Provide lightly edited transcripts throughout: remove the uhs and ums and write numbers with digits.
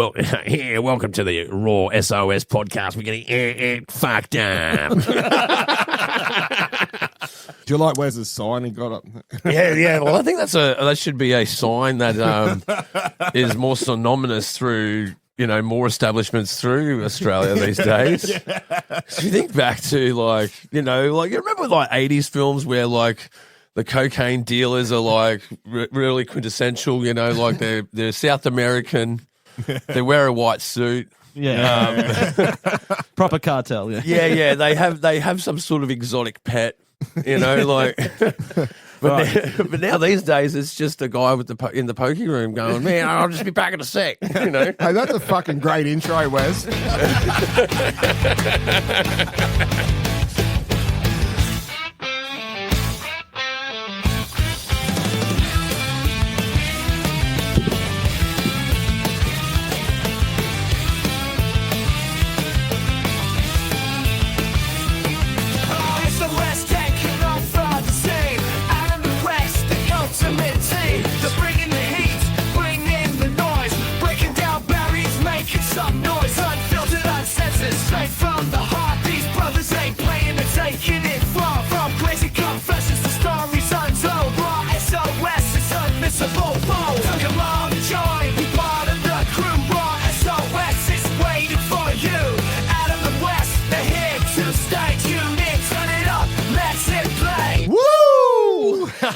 Well, yeah, welcome to the Raw SOS Podcast. We're getting fucked up. Do you like Wes's sign he got up? Yeah. Well, I think that should be a sign that is more synonymous through, more establishments through Australia these days. So you think back to you remember 80s films where the cocaine dealers are really quintessential, they're South American, they wear a white suit. Yeah. Proper cartel, yeah. Yeah, they have some sort of exotic pet, But now these days it's just a guy in the pokey room going, man, I'll just be back in a sec. Hey, that's a fucking great intro, Wes.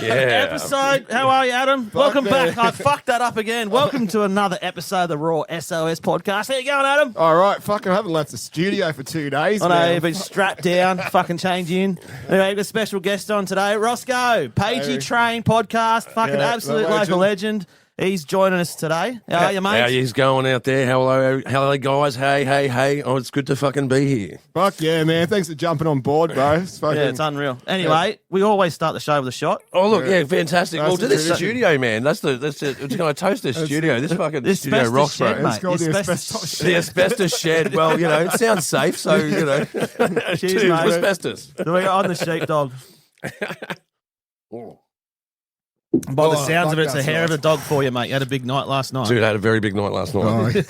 Episode. How are you, Adam? Welcome back. I fucked that up again. Welcome to another episode of the Raw SOS Podcast. How you going, Adam? All right. Fucking haven't left the studio for 2 days. I know, you've been strapped down. Fucking change in. Anyway, we've got a special guest on today, Roscoe. Pagey Train podcast. Fucking absolute local legend. He's joining us today. How are you, mate? How you going out there? Hello, guys. Hey. Oh, it's good to fucking be here. Fuck yeah, man. Thanks for jumping on board, bro. It's unreal. Anyway, we always start the show with a shot. Oh, look, fantastic. That's well, to this studio, man. That's it's going to toast this studio. This fucking studio rocks, shed, bro. Mate. It's called the asbestos shed. The asbestos shed. Well, it sounds safe, so, Cheers, mate. Asbestos. So we got on the sheepdog. By the sounds of it, it's a hair of a dog for you, mate. You had a big night last night. Dude, I had a very big night last night.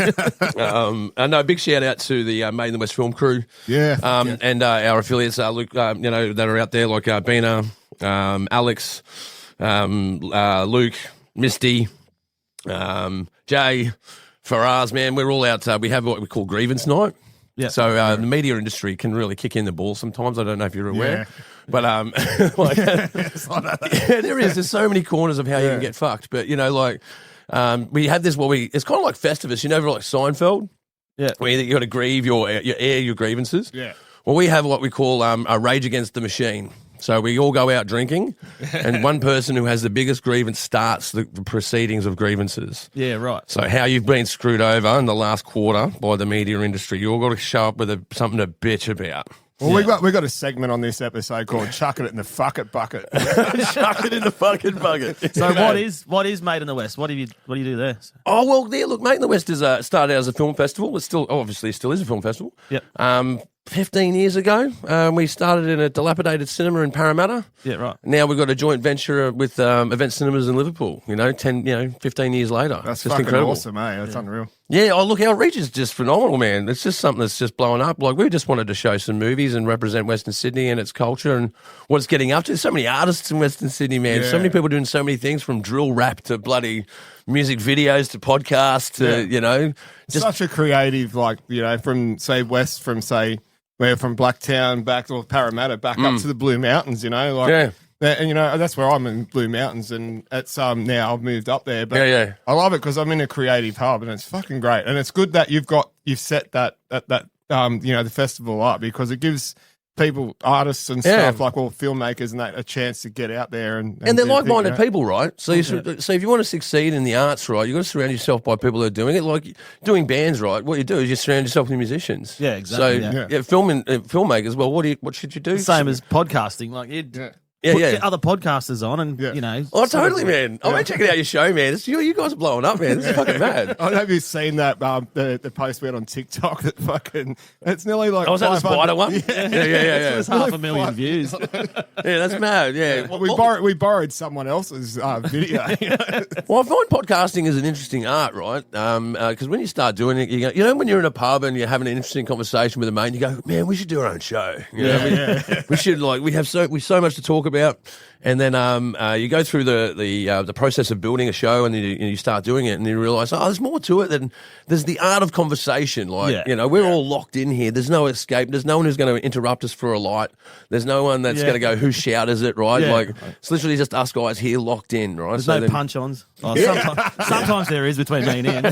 And no, big shout out to the Made in the West film crew. Yeah. And our affiliates, Luke, that are out there, like Bina, Alex, Luke, Misty, Jay, Faraz, man. We're all out. We have what we call grievance night. Yeah. So the media industry can really kick in the ball sometimes. I don't know if you're aware. Yeah. But there is. There's so many corners of how you can get fucked. But we have this. It's kind of like Festivus. Like Seinfeld. Yeah. Where you got to grieve your grievances. Yeah. Well, we have what we call a rage against the machine. So we all go out drinking, and one person who has the biggest grievance starts the proceedings of grievances. Yeah, right. So how you've been screwed over in the last quarter by the media industry, you all got to show up with something to bitch about. Well, we got a segment on this episode called "Chucking It in the Fuck It Bucket." Chuck it in the fucking bucket. So what is Made in the West? What do you do there? Oh well, yeah. Look, Made in the West started out as a film festival. It's still is a film festival. Yep. 15 years ago, we started in a dilapidated cinema in Parramatta. Yeah, right. Now we've got a joint venture with Event Cinemas in Liverpool. 15 years later. That's just fucking incredible. awesome, eh? That's unreal. Yeah, look, our reach is just phenomenal, man. It's just something that's just blowing up. We just wanted to show some movies and represent Western Sydney and its culture and what it's getting up to. There's so many artists in Western Sydney, man. Yeah. So many people doing so many things, from drill rap to bloody music videos to podcasts to, just Such a creative, from Blacktown back to Parramatta, back up to the Blue Mountains, Yeah. And that's where I'm in Blue Mountains, and it's now I've moved up there. But I love it because I'm in a creative hub, and it's fucking great. And it's good that you've set that the festival up, because it gives people, artists and stuff, filmmakers and that, a chance to get out there and they're like-minded people, right? So so if you want to succeed in the arts, right, you've got to surround yourself by people that are doing it. Like doing bands, right? What you do is you surround yourself with musicians. Yeah, exactly. So filmmakers, well, what should you do? Same as podcasting. get other podcasters on and, you know. Oh, totally, man. I went checking out your show, man. You guys are blowing up, man. This is fucking mad. I don't know if you've seen that, the post we had on TikTok that fucking, it's nearly like. Oh, was that the spider one? Yeah. It's 500,000 views. Yeah, that's mad, yeah. Well, we borrowed someone else's video. Well, I find podcasting is an interesting art, right? Because when you start doing it, you know, when you're in a pub and you're having an interesting conversation with a mate, you go, man, we should do our own show. You know? We should, like, we have so much to talk about. And then you go through the process of building a show, and you start doing it, and you realise, there's more to it than there's the art of conversation. Like, you know, we're all locked in here. There's no escape. There's no one who's going to interrupt us for a light. There's no one that's going to go, whose shout is it, right? Like, it's literally just us guys here locked in, right? There's no punch-ons. Sometimes there is between me and Ian.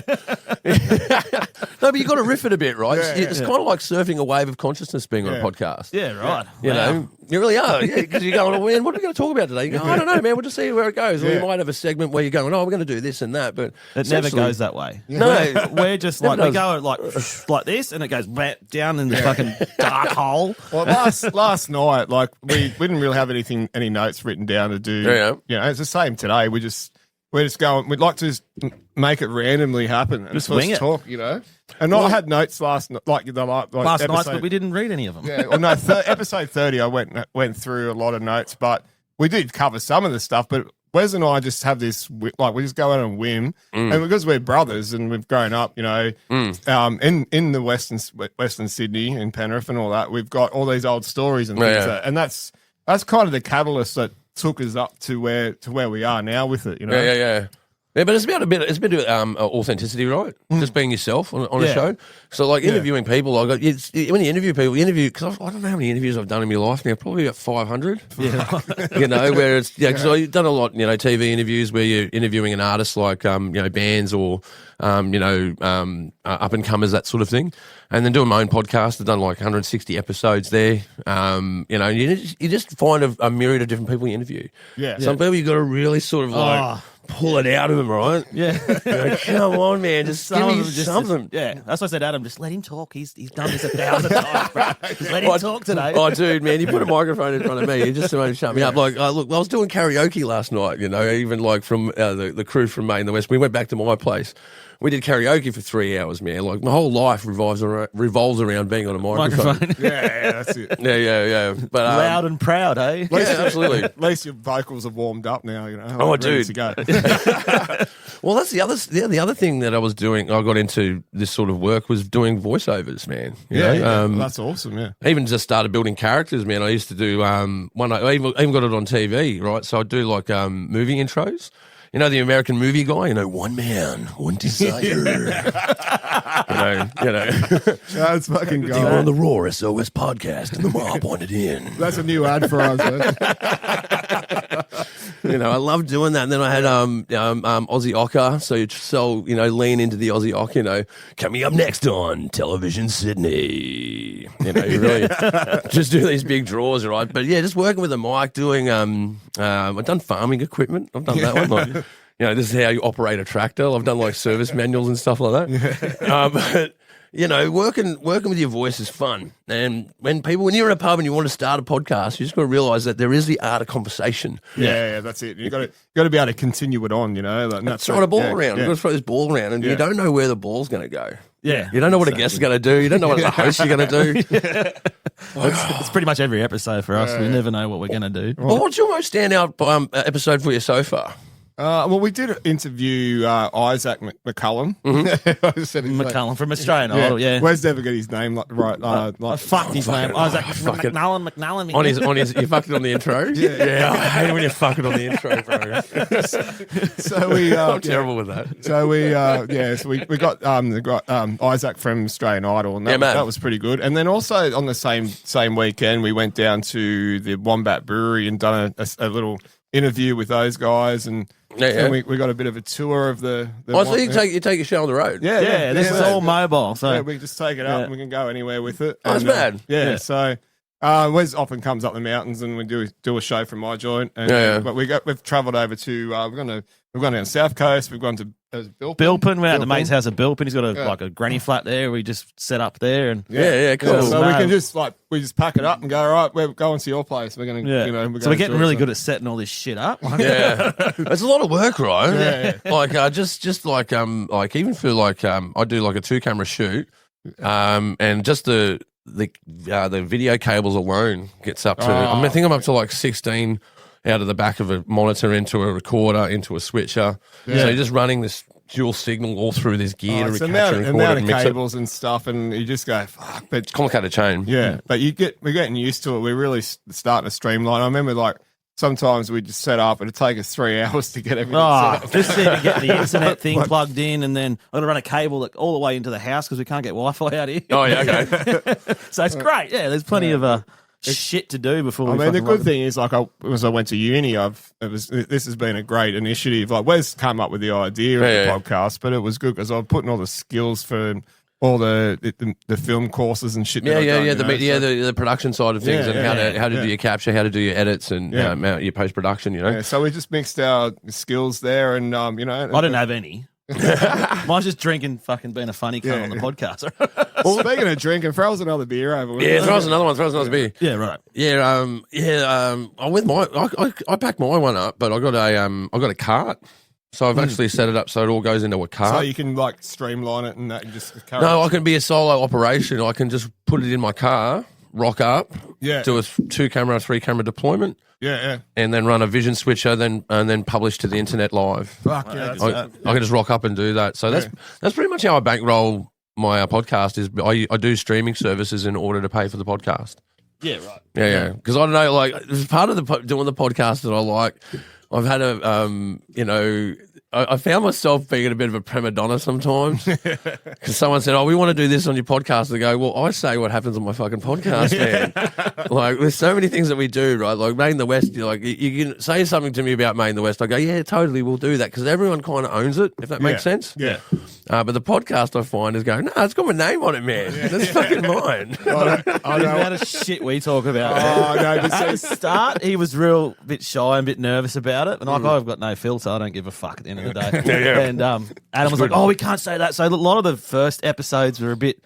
No, but you got to riff it a bit, right? It's kind of like surfing a wave of consciousness being on a podcast. Yeah, right. You know, you really are. Because you're going, man, what are we going to talk about today? You go, I don't know, man. We'll just see where it goes. Or we might have a segment where you're going, we're going to do this and that. But it never goes that way. No. We're just like, we go like this, and it goes down in the fucking dark hole. Well, last night, like, we didn't really have any notes written down to do. Yeah. You know, it's the same today. We're just going, we'd like to just make it randomly happen. And just wing it. Talk, you know. And I had notes last night, like last night, but we didn't read any of them. Yeah, well, no, episode 30, I went through a lot of notes, but we did cover some of the stuff. But Wes and I just have this, like, we just go out on a whim, and because we're brothers and we've grown up, you know, in the Western Sydney, in Penrith and all that, we've got all these old stories and things, and that's kind of the catalyst that took us up to where we are now with it, you know. Yeah, but it's about a bit of authenticity, right? Just being yourself on a show. So, like, interviewing people, when you interview people, because I don't know how many interviews I've done in my life now, probably about 500. Yeah. You know, where it's, because I've done a lot, you know, TV interviews where you're interviewing an artist like, you know, bands or, you know, up and comers, that sort of thing. And then doing my own podcast, I've done like 160 episodes there. You know, you just find a myriad of different people you interview. Yeah. Some people you got to really sort of like pull it out of them, right? Yeah. Like, come on, man, just give me something. That's why I said, Adam, just let him talk. He's done this 1,000 times, bro. Just let him talk today. Oh, dude, man, you put a microphone in front of me, you just about to shut me up. Like, look, I was doing karaoke last night, you know, even like from the crew from Maine, the West. We went back to my place. We did karaoke for 3 hours, man. Like, my whole life revolves around being on a microphone. Yeah, that's it. Yeah. But loud and proud, eh? Yeah, absolutely. At least your vocals have warmed up now, you know. Oh, dude. To go. Well, that's the other thing that I was doing. I got into this sort of work was doing voiceovers, man. You know? That's awesome. Yeah, I even just started building characters, man. I used to do I even got it on TV, right? So I'd do like movie intros. You know, the American movie guy, you know, one man, one desire. you know. That's fucking good. You were on the Raw SOS Podcast and the mob wanted in. That's a new ad for us, man. You know, I love doing that. And then I had Aussie Ocker, so you know, lean into the Aussie Ocker, you know, coming up next on Television Sydney. You know, you really just do these big draws, right? But yeah, just working with a mic, doing I've done farming equipment. I've done that one. Like, you know, this is how you operate a tractor. I've done like service manuals and stuff like that. But you know, working with your voice is fun. And when you're in a pub and you want to start a podcast, you just got to realise that there is the art of conversation. Yeah, that's it. You got to be able to continue it on. You know, that's throw a ball around. You've got to throw this ball around, and you don't know where the ball's going to go. Yeah, you don't know what a guest is going to do. You don't know what the host is going to do. It's pretty much every episode for us. We never know what we're going to do. Well, what's your most standout episode for you so far? Well, we did interview Isaac McCullum. I said his McCullum name. from Australian Idol, yeah. Where's never get his name right? I fucked his name. Isaac McCullum. On his, you fucked it on the intro. Yeah. I hate it when you fuck it on the intro, bro. So we, I'm terrible with that. So we got Isaac from Australian Idol, and that was pretty good. And then also on the same weekend, we went down to the Wombat Brewery and done a little interview with those guys, and we got a bit of a tour of the so you take your show on the road. This is all mobile, so we just take it up and we can go anywhere with it. That's mad. So Wes often comes up the mountains and we do a show from my joint. And, but we've travelled over to we've gone down the south coast. We've gone to Bilpin. We're at the mate's house at Bilpin. He's got a granny flat there. We just set up there and cool. So we can just pack it up and go. All right, we're going to your place. We're going to so we're getting really good at setting all this shit up. It's a lot of work, right? Like just like even for like I do like a 2-camera shoot, and just the video cables alone gets up to. I think I'm up to like 16 out of the back of a monitor into a recorder into a switcher. So you're just running this dual signal all through this gear to capture and record and mix cables and stuff, and you just go, fuck. But it's complicated chain. Yeah, but we're getting used to it. We're really starting to streamline. I remember like sometimes we just set up and it'd take us 3 hours to get everything set up. Just to get the internet thing plugged in, and then I'm going to run a cable all the way into the house because we can't get Wi-Fi out here. Oh, yeah, okay. So it's great. Yeah, there's plenty of shit to do before we the good thing is, like, as I went to uni, this has been a great initiative. Like, Wes came up with the idea of the podcast, but it was good because I was putting all the skills for all the film courses and shit. The production side of things, and how to do your capture, how to do your edits, and your post production. Yeah, so we just mixed our skills there, and I didn't have any. Mine's just drinking, fucking being a funny cunt on the podcast. Well, speaking of drinking, throw us another beer over. Throw us another one. Throw us another beer. Yeah, right. I packed my one up, but I got a cart. So I've actually set it up so it all goes into a cart. So you can like streamline it and that. And just I can be a solo operation. I can just put it in my car, rock up, do a 2-camera, 3-camera deployment. And then run a vision switcher, and then publish to the internet live. Fuck yeah, I can just rock up and do that. So that's pretty much how I bankroll my podcast. Is I do streaming services in order to pay for the podcast. Yeah, right. Yeah. Because I don't know, like, as part of doing the podcast that I like, I've had I found myself being a bit of a prima donna sometimes because someone said, we want to do this on your podcast. I go, well, I say what happens on my fucking podcast, man. Like, there's so many things that we do, right? Like, Made in the West, you're like, you can say something to me about Made in the West. I go, yeah, totally, we'll do that because everyone kind of owns it, if that makes sense. Yeah. But the podcast I find is going, no, it's got my name on it, man. That's fucking mine. The amount of shit we talk about. But at the start, he was real bit shy and a bit nervous about it. And I've got no filter. I don't give a fuck at the end of the day. And Adam was like, we can't say that. So a lot of the first episodes were a bit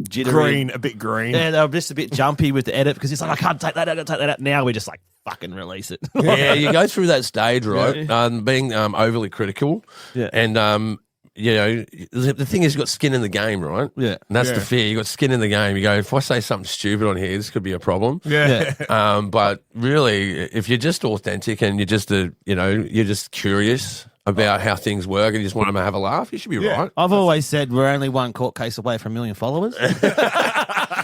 jittery. A bit green. Yeah, they were just a bit jumpy with the edit because he's like, I can't take that out, I can't take that out. Now we just like fucking release it. You go through that stage, right? Being overly critical. Yeah. And, the thing is, you've got skin in the game, right? Yeah. And that's the fear. You've got skin in the game. You go, if I say something stupid on here, this could be a problem. Yeah. But really, if you're just authentic and you're just you're just curious about how things work and you just want them to have a laugh, you should be right. I've always said we're only one court case away from 1 million followers.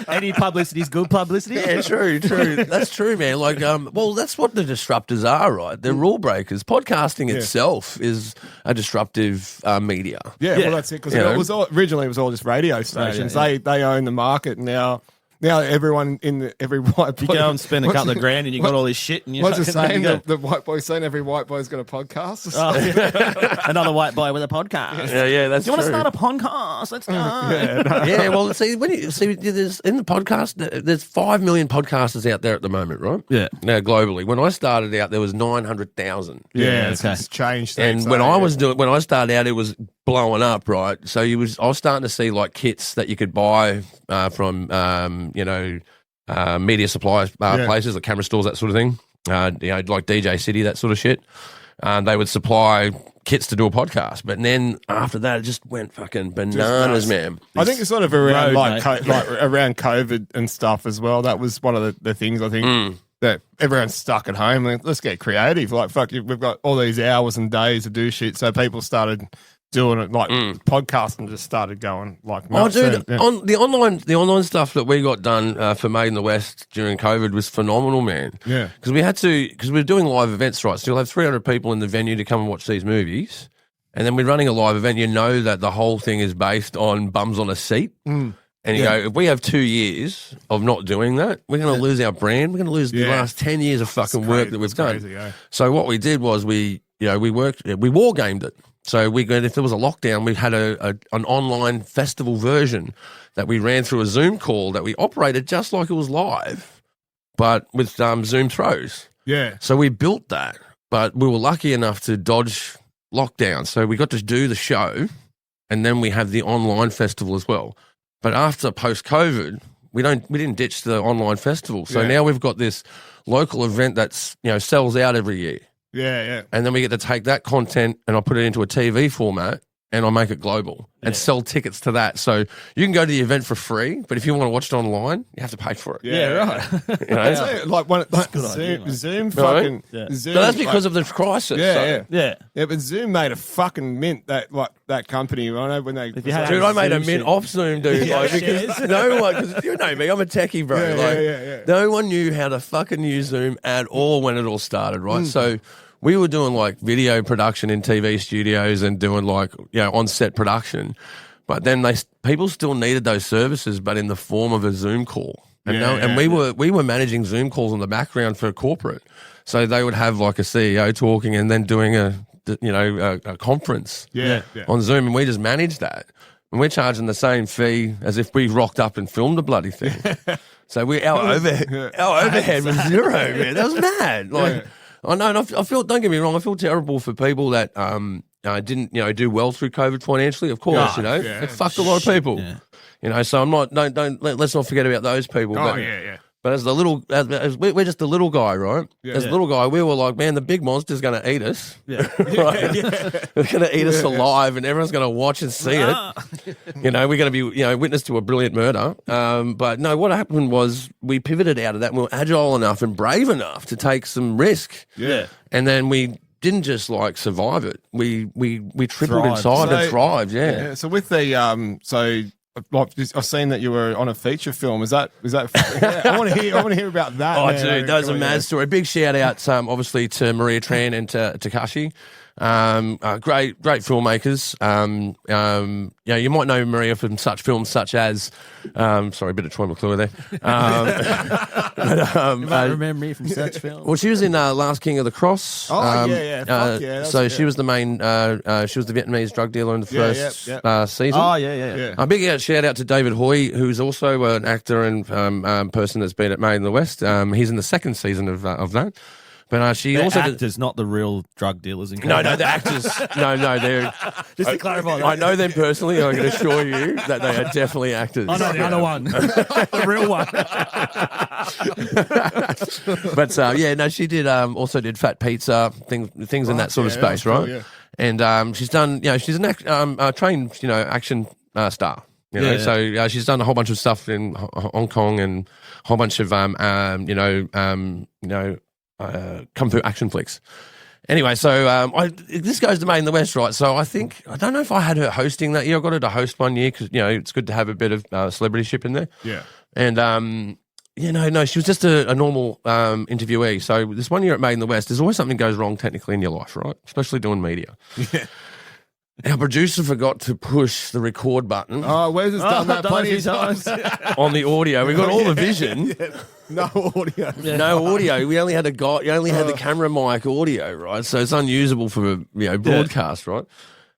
Any publicity is good publicity. Yeah, true. That's true, man. Like, that's what the disruptors are, right? They're rule breakers. Podcasting itself is a disruptive media. Yeah, well, that's it. Because originally it was all just radio stations. They own the market now. Now everyone every white boy. You go and spend a couple of grand and you got all this shit. And what's it saying? The white boy's saying every white boy's got a podcast. Another white boy with a podcast. Yeah, that's true. Do you want to start a podcast? Let's go. Well, see, there's in the podcast, there's 5 million podcasters out there at the moment, right? Yeah. Now, globally. When I started out, there was 900,000. It's changed. And when I started out, it was blowing up, right? So I was starting to see like kits that you could buy from media supplies places like camera stores, that sort of thing. Like DJ City, that sort of shit. They would supply kits to do a podcast, but then after that, it just went fucking bananas, man. I think it's sort of around around COVID and stuff as well. That was one of the things I think. That everyone's stuck at home. Like, let's get creative. Like, fuck, we've got all these hours and days to do shit. So people started doing it, like podcasting just started going like. On the online stuff that we got done for Made in the West during COVID was phenomenal, man. Yeah, because we were doing live events, right? So you'll have 300 people in the venue to come and watch these movies, and then we're running a live event. You know that the whole thing is based on bums on a seat. And you go, if we have 2 years of not doing that, we're going to lose our brand. We're going to lose the last 10 years of fucking work that we've done. Crazy, So what we did was we war gamed it. So if there was a lockdown, we had an online festival version that we ran through a Zoom call that we operated just like it was live. but with Zoom throws. Yeah. So we built that, but we were lucky enough to dodge lockdown. So we got to do the show, and then we have the online festival as well. But after post-COVID, we didn't ditch the online festival. So now we've got this local event that's, sells out every year. Yeah. And then we get to take that content and I put it into a TV format and I make it global and sell tickets to that. So you can go to the event for free, but if you want to watch it online, you have to pay for it. Yeah, right. Zoom fucking Zoom. But that's because of the crisis. Yeah, but Zoom made a fucking mint that company. I know when they. Dude, I made a mint off Zoom, dude. Because no one, because you know me, I'm a techie, bro. No one knew how to fucking use Zoom at all when it all started, right? So we were doing like video production in TV studios and doing like, on-set production. But then people still needed those services, but in the form of a Zoom call. And we were managing Zoom calls in the background for corporate. So they would have like a CEO talking and then doing a conference on Zoom, and we just managed that. And we're charging the same fee as if we rocked up and filmed the bloody thing. So our overhead was zero, man. That was mad. I know, and I feel. Don't get me wrong. I feel terrible for people that didn't do well through COVID financially. Of course, it fucked a lot of people. Yeah. So I'm not. Let's not forget about those people. But as the little, we're just the little guy, right? Yeah. As the little guy, we were like, man, the big monster's going to eat us. Yeah. Right? They're going to eat us alive, and everyone's going to watch and see it. We're going to be, witness to a brilliant murder. But no, what happened was we pivoted out of that, and we were agile enough and brave enough to take some risk. Yeah. And then we didn't just survive it. We tripled inside and thrived. Yeah. So with the I've seen that you were on a feature film. Is that? I want to hear about that. Oh, man. Dude, that was a mad story. Big shout out, obviously to Maria Tran and to Takashi. Great filmmakers. You might know Maria from such films such as, sorry, a bit of Troy McClure there. You might remember me from such films. Well, she was in Last King of the Cross. Oh, yeah. So she was the main, she was the Vietnamese drug dealer in the first season. Oh, yeah. A big shout out to David Hoy, who's also an actor and person that's been at Made in the West. He's in the second season of that. But she also actors, not the real drug dealers. No, the actors. No, they're. Just to clarify, that. I know them personally. I can assure you that they are definitely actors. I know the other one, the real one. But she did. Also did Fat Pizza things in that sort of space, right? Cool, yeah. And she's done. She's a trained action star. So she's done a whole bunch of stuff in Hong Kong and a whole bunch of come through action flicks. Anyway, so this goes to Made in the West, right? So I don't know if I had her hosting that year. I got her to host one year because it's good to have a bit of celebrityship in there. Yeah. And no, she was just a normal interviewee. So this one year at Made in the West, there's always something goes wrong technically in your life, right? Especially doing media. Yeah. Our producer forgot to push the record button. Oh, where's this done that plenty of times? On the audio. We got all the vision. No audio. No audio. We only had the camera mic audio, right? So it's unusable for broadcast, right?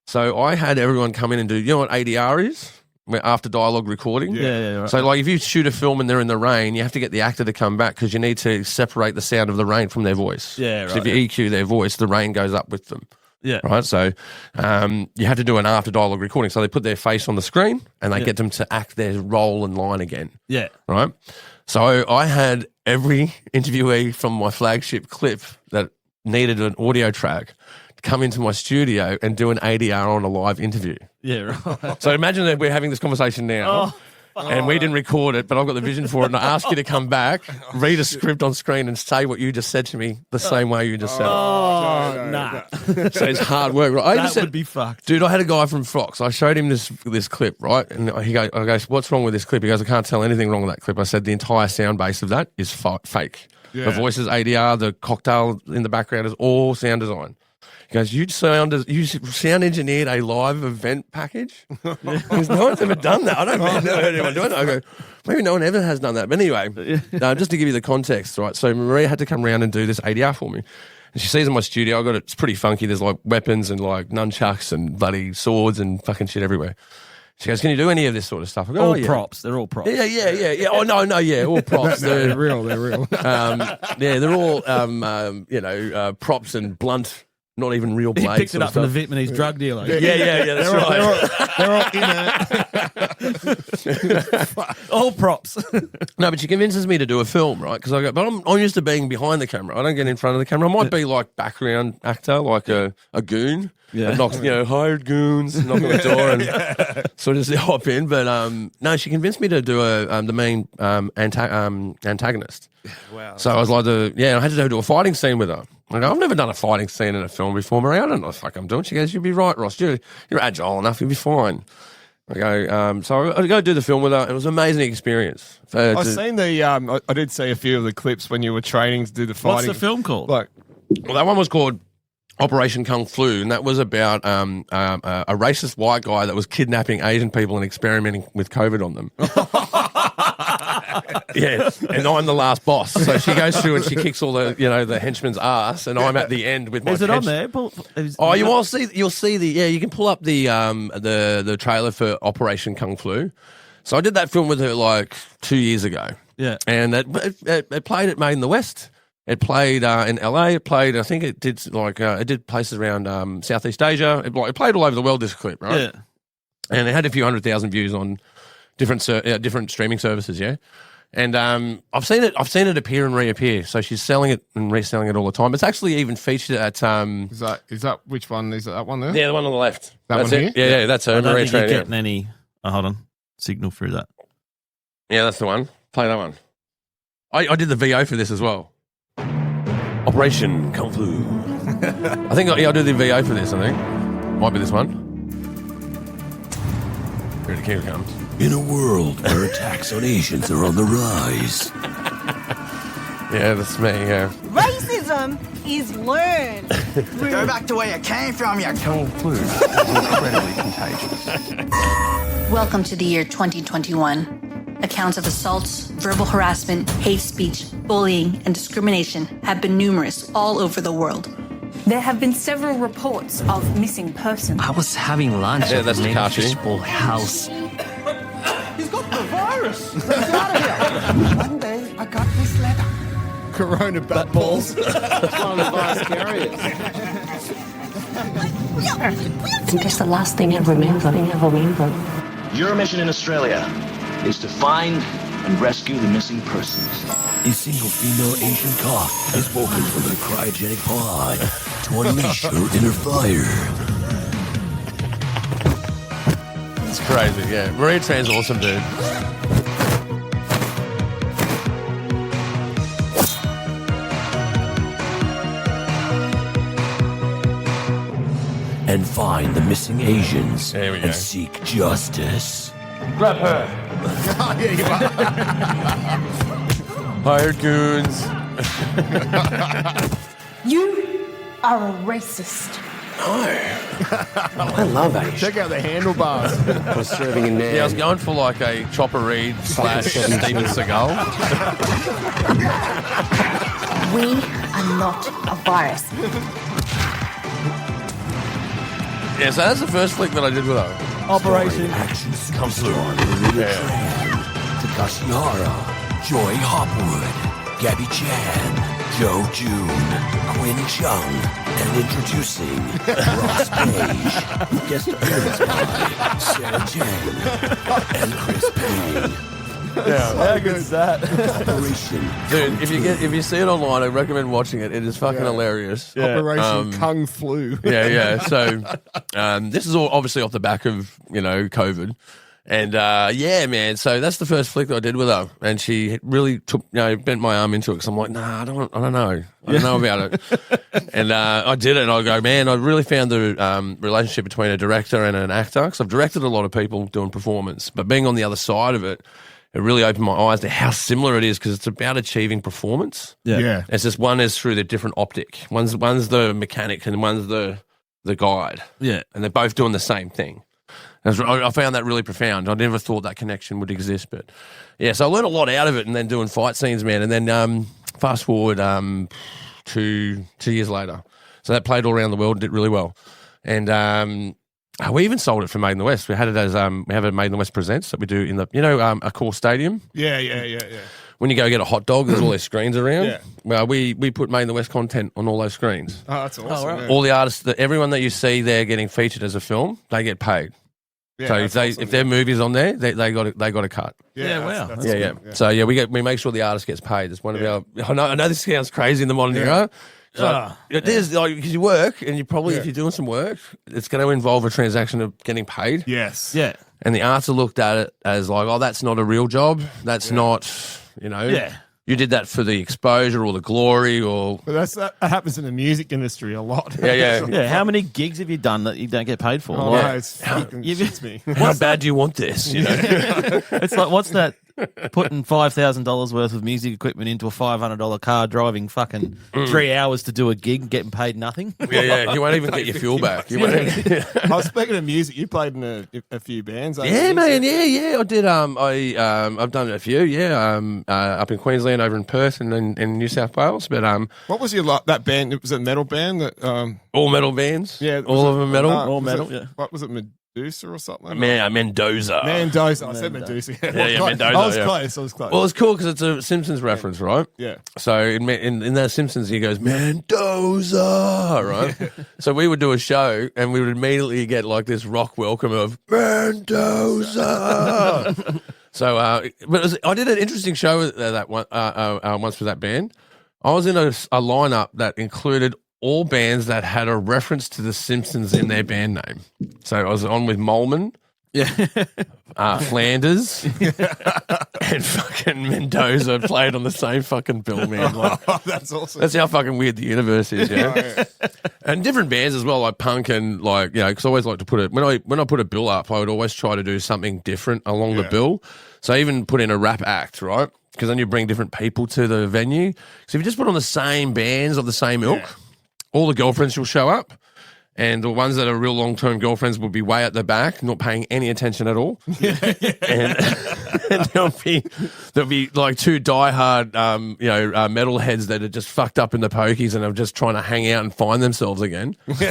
So I had everyone come in and do, what ADR is? After dialogue recording. Yeah. Right. So if you shoot a film and they're in the rain, you have to get the actor to come back because you need to separate the sound of the rain from their voice. Yeah, right. So if you EQ their voice, the rain goes up with them. Yeah. Right. So you have to do an after dialogue recording. So they put their face on the screen and they get them to act their role and line again. Yeah. Right. So I had every interviewee from my flagship clip that needed an audio track come into my studio and do an ADR on a live interview. Yeah. Right. So imagine that we're having this conversation now. And we didn't record it, but I've got the vision for it. And I ask you to come back, read a script on screen, and say what you just said to me the same way you just said it. Oh, nah. So it's hard work, right? That would be fucked. Dude, I had a guy from Fox. I showed him this clip, right? And I go, what's wrong with this clip? He goes, I can't tell anything wrong with that clip. I said, the entire sound base of that is fake. Yeah. The voice is ADR, the cocktail in the background is all sound design. He goes, you sound engineered a live event package? Because no one's ever done that. I've never heard anyone doing that. I go, maybe no one ever has done that. But anyway, just to give you the context, right? So Maria had to come around and do this ADR for me. And she sees in my studio, it's pretty funky. There's like weapons and like nunchucks and bloody swords and fucking shit everywhere. She goes, "Can you do any of this sort of stuff?" I go, all props. They're all props. Yeah. Oh no, yeah, all props. They're real. They're real. They're all props and blunt. Not even real blades. He picked it up from the Vietnamese drug dealer. Yeah. That's right. They're all in it. All props. No, but she convinces me to do a film, right? Because I go, but I'm used to being behind the camera. I don't get in front of the camera. I might be like background actor, like a goon. Yeah. And knocks, hired goons, knock on the door and sort of just hop in. But no, she convinced me to do the main antagonist. Wow. So I was like, I had to do a fighting scene with her. I go, I've never done a fighting scene in a film before, Marie. I don't know what the fuck I'm doing. She goes, you'll be right, Ross. You're agile enough. You'll be fine. I go, so I go do the film with her. It was an amazing experience. I've seen I did see a few of the clips when you were training to do the fighting. What's the film called? Well, that one was called Operation Kung Flu, and that was about a racist white guy that was kidnapping Asian people and experimenting with COVID on them. Yeah, and I'm the last boss. So she goes through and she kicks all the henchman's ass, and I'm at the end with my. Is it on there? You'll see you can pull up the trailer for Operation Kung Flu. So I did that film with her like 2 years ago. Yeah, and it played at Made in the West. It played in LA. It played, I think it did it did places around Southeast Asia. It played all over the world. This clip, right? Yeah, and it had a few 100,000 views on different streaming services. Yeah. And I've seen it appear and reappear. So she's selling it and reselling it all the time. It's actually even featured at Is that which one? Is that one there? Yeah, the one on the left. That's one here? Yeah, that's her. I don't think you're getting any. Hold on, signal through that. Yeah, that's the one. Play that one. I did the VO for this as well. Operation Kung Flu. I think I'll do the VO for this. I think might be this one. Here it comes. In a world where attacks on Asians are on the rise. Yeah, that's me, yeah. Racism is learned. Go back to where you came from, you Kung Flu is incredibly contagious. Welcome to the year 2021. Accounts of assaults, verbal harassment, hate speech, bullying, and discrimination have been numerous all over the world. There have been several reports of missing persons. I was having lunch at the main fishbowl house. He's got the virus. Get out of here. One day, I got this letter. Corona bat balls. That's one of the virus carriers. I think it's the last thing I remember. Your mission in Australia is to find and rescue the missing persons. A single female Asian cop has woken from the cryogenic pod to unleash her inner fire. It's crazy, yeah. Maria Tran's awesome, dude. And find the missing Asians There we go. and seek justice. Grab her. Hired goons. You are a racist. I love Asian. Check out the handlebars. I was serving in there. Yeah, I was going for like a Chopper Reed / Steven Seagal. We are not a virus. Yeah, so that's the first flick that I did with her. Operation Actions comes through. Takashi Hara, Joy Hopwood, Gabby Chan, Joe June, Quinn Chung, and introducing Ross Page, guest appearance by Sarah Jane and Chris Payne. Yeah, how good is that? Operation dude. If you see it online, I recommend watching it. It is fucking hilarious. Yeah. Operation Kung Flu. Yeah. So this is all obviously off the back of COVID, and yeah, man. So that's the first flick that I did with her, and she really bent my arm into it because I'm like, nah, I don't know about it, and I did it, and I go, man, I really found the relationship between a director and an actor because I've directed a lot of people doing performance, but being on the other side of it. It really opened my eyes to how similar it is because it's about achieving performance. Yeah. It's just one is through the different optic. One's the mechanic and one's the guide. Yeah. And they're both doing the same thing. I found that really profound. I never thought that connection would exist. But, yeah, so I learned a lot out of it and then doing fight scenes, man. And then fast forward 2 years later. So that played all around the world, did really well. And We even sold it for Made in the West. We had it as we have a Made in the West Presents that we do in the a core stadium. Yeah. When you go get a hot dog, there's all these screens around. Yeah. Well, we put Made in the West content on all those screens. Oh, that's awesome. right. Yeah. All the artists, everyone that you see there getting featured as a film, they get paid. Yeah, So that's awesome, if their movie's on there, they got a cut. Yeah, wow. That's Yeah. good, So we make sure the artist gets paid. It's one of our. I know this sounds crazy in the modern era. It is like because you work and you probably if you're doing some work, it's going to involve a transaction of getting paid. Yes. Yeah. And the artists looked at it as like, oh, that's not a real job. That's not, you did that for the exposure or the glory or. But that happens in the music industry a lot. Yeah. How many gigs have you done that you don't get paid for? Oh, no, it's fucking shits me. How bad do you want this? You know? It's like, what's that? Putting $5,000 worth of music equipment into a $500 car, driving fucking 3 hours to do a gig, getting paid nothing. Yeah. You won't even get your fuel back. You won't I was speaking of music. You played in a few bands. Yeah, man. Yeah. I did. I've done a few. Yeah. Up in Queensland, over in Perth, and in New South Wales. But what was that band? It was a metal band that. All metal bands. Yeah, all of them metal. All metal. Yeah. What was it? Medusa or something? Mendoza. Mendoza. I said Medusa. Yeah, Mendoza. I was close. Well, it's cool because it's a Simpsons reference, right? Yeah. So in the Simpsons, he goes Mendoza, right? So we would do a show, and we would immediately get like this rock welcome of Mendoza. So, I did an interesting show that one once with that band. I was in a lineup that included all bands that had a reference to the Simpsons in their band name. So I was on with Molman, Flanders, and fucking Mendoza played on the same fucking bill, man. Like, that's awesome. That's how fucking weird the universe is, yeah. And different bands as well, like punk and like because I always like to put it when I put a bill up, I would always try to do something different along the bill. So I even put in a rap act, right? Because then you bring different people to the venue. So if you just put on the same bands of the same ilk. Yeah. All the girlfriends will show up, and the ones that are real long-term girlfriends will be way at the back, not paying any attention at all. And there'll be like two diehard, metalheads that are just fucked up in the pokies and are just trying to hang out and find themselves again. And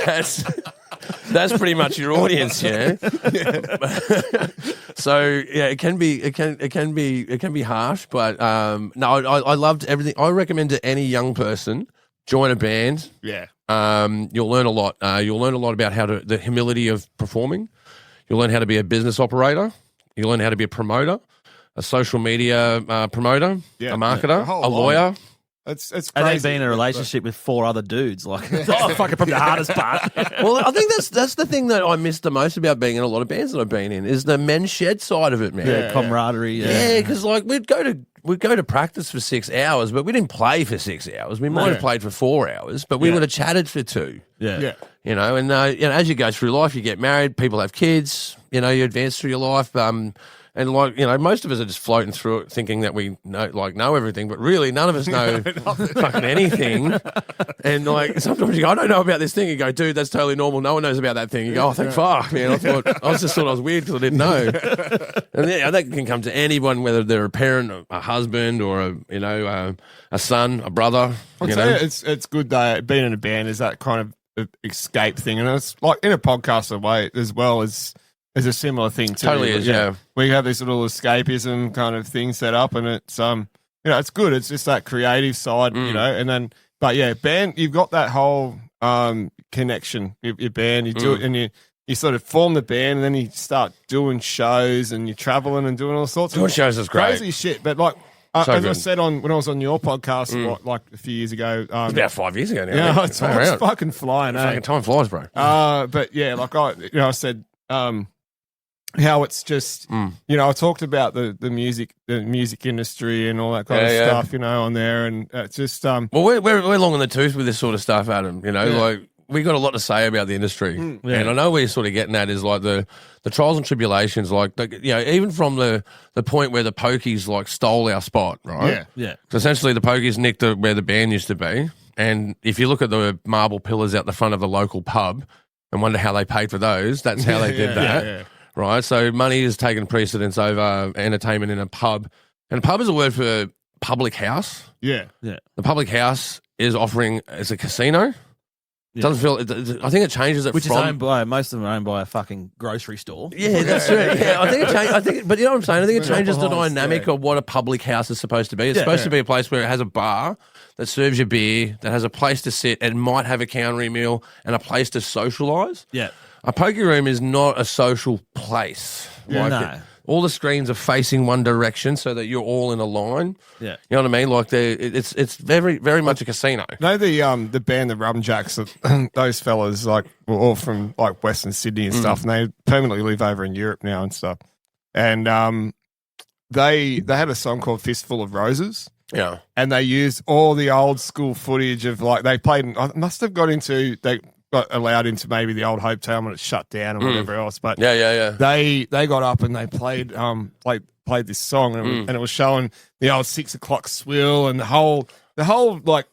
that's pretty much your audience, yeah. So yeah, it can be harsh, but no, I loved everything. I recommend to any young person join a band. Yeah. You'll learn a lot. You'll learn a lot about the humility of performing. You'll learn how to be a business operator. You'll learn how to be a promoter, a social media promoter, a marketer, a lawyer. It's crazy. And then being in a relationship with 4 other dudes, like, fucking probably the hardest part. Well, I think that's the thing that I miss the most about being in a lot of bands that I've been in is the men's shed side of it, man. Yeah, camaraderie. Yeah, because like we'd go to practice for 6 hours, but we didn't play for 6 hours. We might have played for 4 hours, but we would have chatted for 2. Yeah. You know, and as you go through life, you get married, people have kids. You know, you advance through your life. And like, you know, most of us are just floating through it thinking that we know everything, but really none of us know fucking anything. And like sometimes you go, I don't know about this thing. You go, dude, that's totally normal. No one knows about that thing. You go, oh, thank fuck, man. I thought I was weird because I didn't know. And that can come to anyone, whether they're a parent, a husband, or a son, a brother. It's good though. Being in a band is that kind of escape thing, and it's like in a podcast way as well as. There's a similar thing too. Totally is, yeah. We have this little escapism kind of thing set up, and it's it's good. It's just that creative side, and then band. You've got that whole connection. Your band, you do it, and you sort of form the band, and then you start doing shows, and you're traveling and doing all sorts of shows. Is great, crazy shit. But like as I said when I was on your podcast, like a few years ago, it's about 5 years ago now. Yeah, it's fucking flying. Fucking time flies, bro. But yeah, like I said. How it's just, I talked about the music industry and all that kind of stuff, on there, and it's just. Well, we're long in the tooth with this sort of stuff, Adam. Like we got a lot to say about the industry, and I know where you're sort of getting at is like the trials and tribulations, like even from the point where the Pokies like stole our spot, right? Yeah. So essentially, the Pokies nicked where the band used to be, and if you look at the marble pillars out the front of the local pub and wonder how they paid for those, that's how they did that. Yeah. Right, so money has taken precedence over entertainment in a pub, and a pub is a word for public house. Yeah. The public house is offering as a casino, Yeah. Doesn't feel. I think it changes it which from, is owned by most of them are owned by a fucking grocery store. Yeah, that's right. Yeah, I think it changes. I think, but you know what I'm saying. I think it changes the dynamic of what a public house is supposed to be. It's supposed to be a place where it has a bar that serves you beer, that has a place to sit, and might have a counter meal and a place to socialise. Yeah, a poker room is not a social place. Yeah, no. All the screens are facing one direction so that you're all in a line. Yeah. You know what I mean? Like it's very, very much a casino. No, the band, the Rumjacks, those fellas like were all from like Western Sydney and stuff, and they permanently live over in Europe now and stuff. And they had a song called Fistful of Roses. Yeah. And they used all the old school footage of like they played. I must have got allowed into maybe the old Hope Town when it shut down and whatever else. But yeah. They got up and they played this song and it was showing the old 6 o'clock swill and the whole like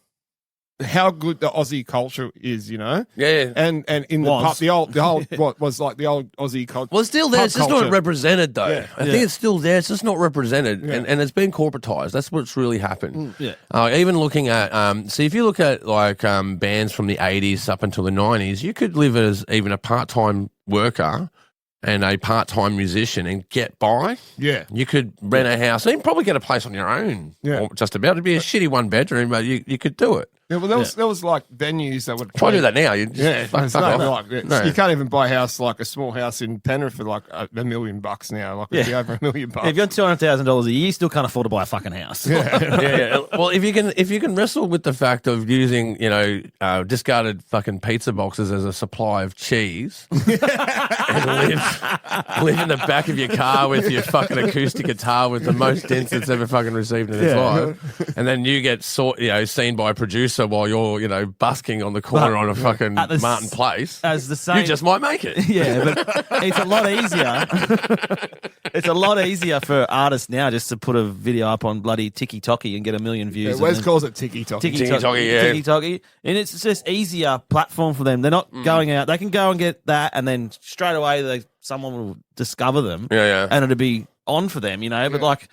how good the Aussie culture is, you know. Yeah. And in the pub, the old what was like the old Aussie culture. Well, it's still there. It's just not represented though. Yeah. I think it's still there. It's just not represented, and it's been corporatized. That's what's really happened. Even looking at see if you look at like bands from the 80s up until the 90s, you could live as even a part-time worker and a part-time musician and get by. Yeah. You could rent a house and you probably get a place on your own. Yeah. Or just about. It'd be a shitty one bedroom, but you could do it. Yeah, well, there was like venues that would try to do that now. You just fuck off. No. You can't even buy a house like a small house in Penrith for like $1 million now. Like it'd be over $1 million. If you're $200,000 a year, you still can't afford to buy a fucking house. Yeah. Well, if you can wrestle with the fact of using discarded fucking pizza boxes as a supply of cheese and live in the back of your car with your fucking acoustic guitar with the most dents it's ever fucking received in its life, and then you get seen by a producer while you're busking on the corner on a fucking Martin Place, as the same, you just might make it. Yeah, but it's a lot easier. It's a lot easier for artists now just to put a video up on bloody TikTok and get 1 million views. Wes calls it TikTok. TikTok, and it's just easier platform for them. They're not going out. They can go and get that, and then straight away someone will discover them. And it'll be on for them, But like.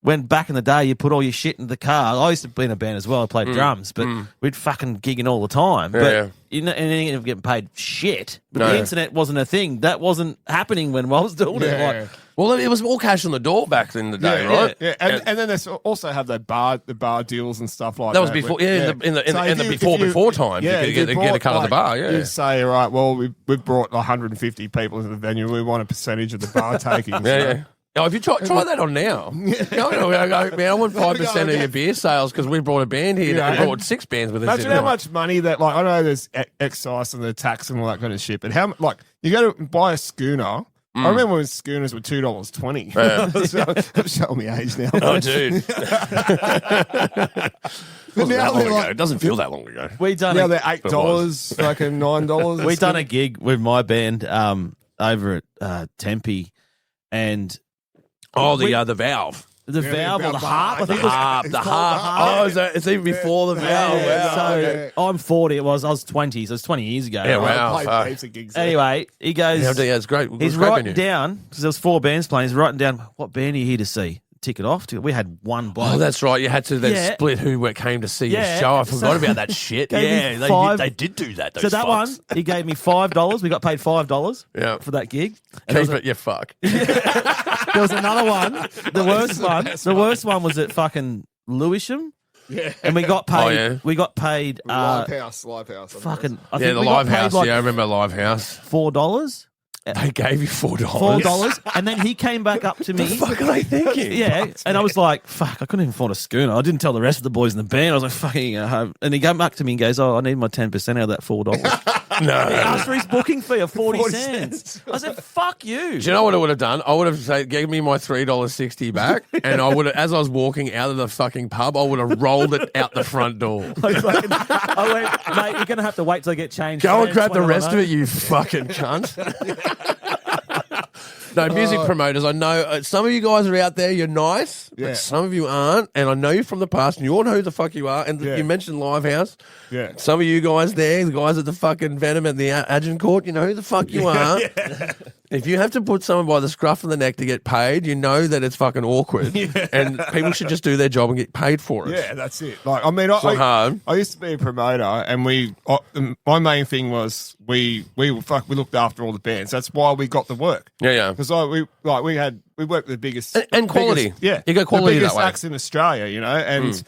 When back in the day you put all your shit in the car, I used to be in a band as well. I played drums, but we'd fucking gigging all the time. But you ended up getting paid shit. But the internet wasn't a thing. That wasn't happening when I was doing it. Well, it was more cash on the door back in the day, right? Yeah. And then they also have the bar deals and stuff like that. That was before, in the before time. Yeah, you could get a cut of the bar. Yeah, you say, right, well, we've brought 150 people into the venue. We want a percentage of the bar taking. Yeah. Oh, if you try that on now, I want 5% of your beer sales because we brought a band here that brought 6 bands with us. Imagine how much money that, like, I know there's excise and the tax and all that kind of shit, but how, like, you go to buy a schooner. I remember when schooners were $2.20. I'm showing me age now. Oh, dude. It doesn't feel that long ago. They're $8, fucking $9. We done a gig with my band over at Tempe, and the valve. The valve or the harp? The harp. Oh, it's even before the valve. Yeah. So I'm 40. I was 20. So it's 20 years ago. Yeah, wow. I played heaps of gigs there. Anyway, he goes... Yeah, it's great. He's writing down, because there was 4 bands playing, he's writing down, what band are you here to see? Ticket off. We had one bloke. Oh, that's right. You had to then split who came to see your show. I forgot about that shit. Yeah, they did do that. Those so that one, he gave me $5. We got paid $5 for that gig. Keep it, you fuck. There was another one. The worst one was at fucking Lewisham. Yeah. And we got paid. We got paid. Live house. Fucking. The Live House. I remember Live House. $4. They gave you $4. $4, and then he came back up to me. What the fuck are they thinking? Yeah, and I was like, "Fuck!" I couldn't even afford a schooner. I didn't tell the rest of the boys in the band. I was like, "Fucking," and he came back to me and goes, "Oh, I need my 10% out of that $4." No, he asked for his booking fee of 40 cents. I said, "Fuck you." Do you know what I would have done? I would have said, "Give me my $3.60 back," and I would have, as I was walking out of the fucking pub, I would have rolled it out the front door. I went, "Mate, you're gonna have to wait till I get changed. Go and grab the rest of it, you fucking cunt." No, music promoters, I know some of you guys are out there, you're nice, but some of you aren't, and I know you from the past, and you all know who the fuck you are, and you mentioned Live House. Yeah. Some of you guys there, the guys at the fucking Venom and the Agincourt, you know who the fuck you are. If you have to put someone by the scruff of the neck to get paid, you know that it's fucking awkward. And people should just do their job and get paid for it. Yeah, that's it. Like, I mean, I used to be a promoter, and my main thing was we looked after all the bands. That's why we got the work. Yeah. Because we worked with the biggest and quality. You got quality the biggest that way. acts in Australia, and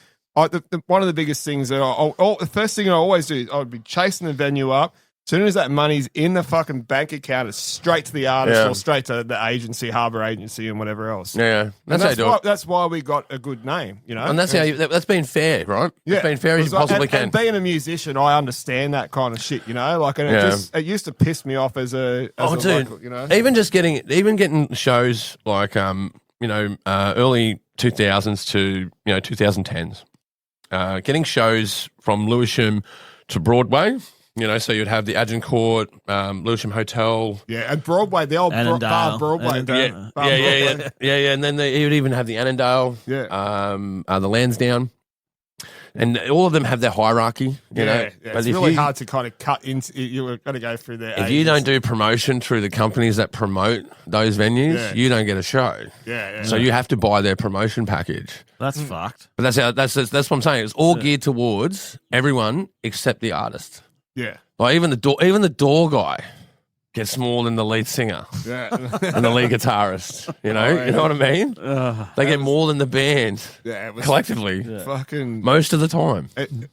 one of the biggest things that the first thing I always do is I would be chasing the venue up. As soon as that money's in the fucking bank account, it's straight to the artist or straight to the agency, Harbour Agency, and whatever else. Yeah. That's why we got a good name, And that's that's been fair, right? Yeah. It's been fair as you possibly can. And being a musician, I understand that kind of shit, Like, and it used to piss me off as a local, Even getting shows like early 2000s to 2010s, getting shows from Lewisham to Broadway. So you'd have the Agincourt, Lewisham Hotel. Yeah, and Broadway, the old bar Broadway. And then you would even have the Annandale, the Lansdowne. And all of them have their hierarchy, you know. Yeah. It's really hard to kind of cut into. You've got to go through their. If you don't do promotion through the companies that promote those venues, you don't get a show. Yeah. So you have to buy their promotion package. That's fucked. But that's what I'm saying. It's all geared towards everyone except the artist. Yeah. Like even the door guy gets more than the lead singer and the lead guitarist. You know what I mean? They get more than the band collectively. Fucking most of the time.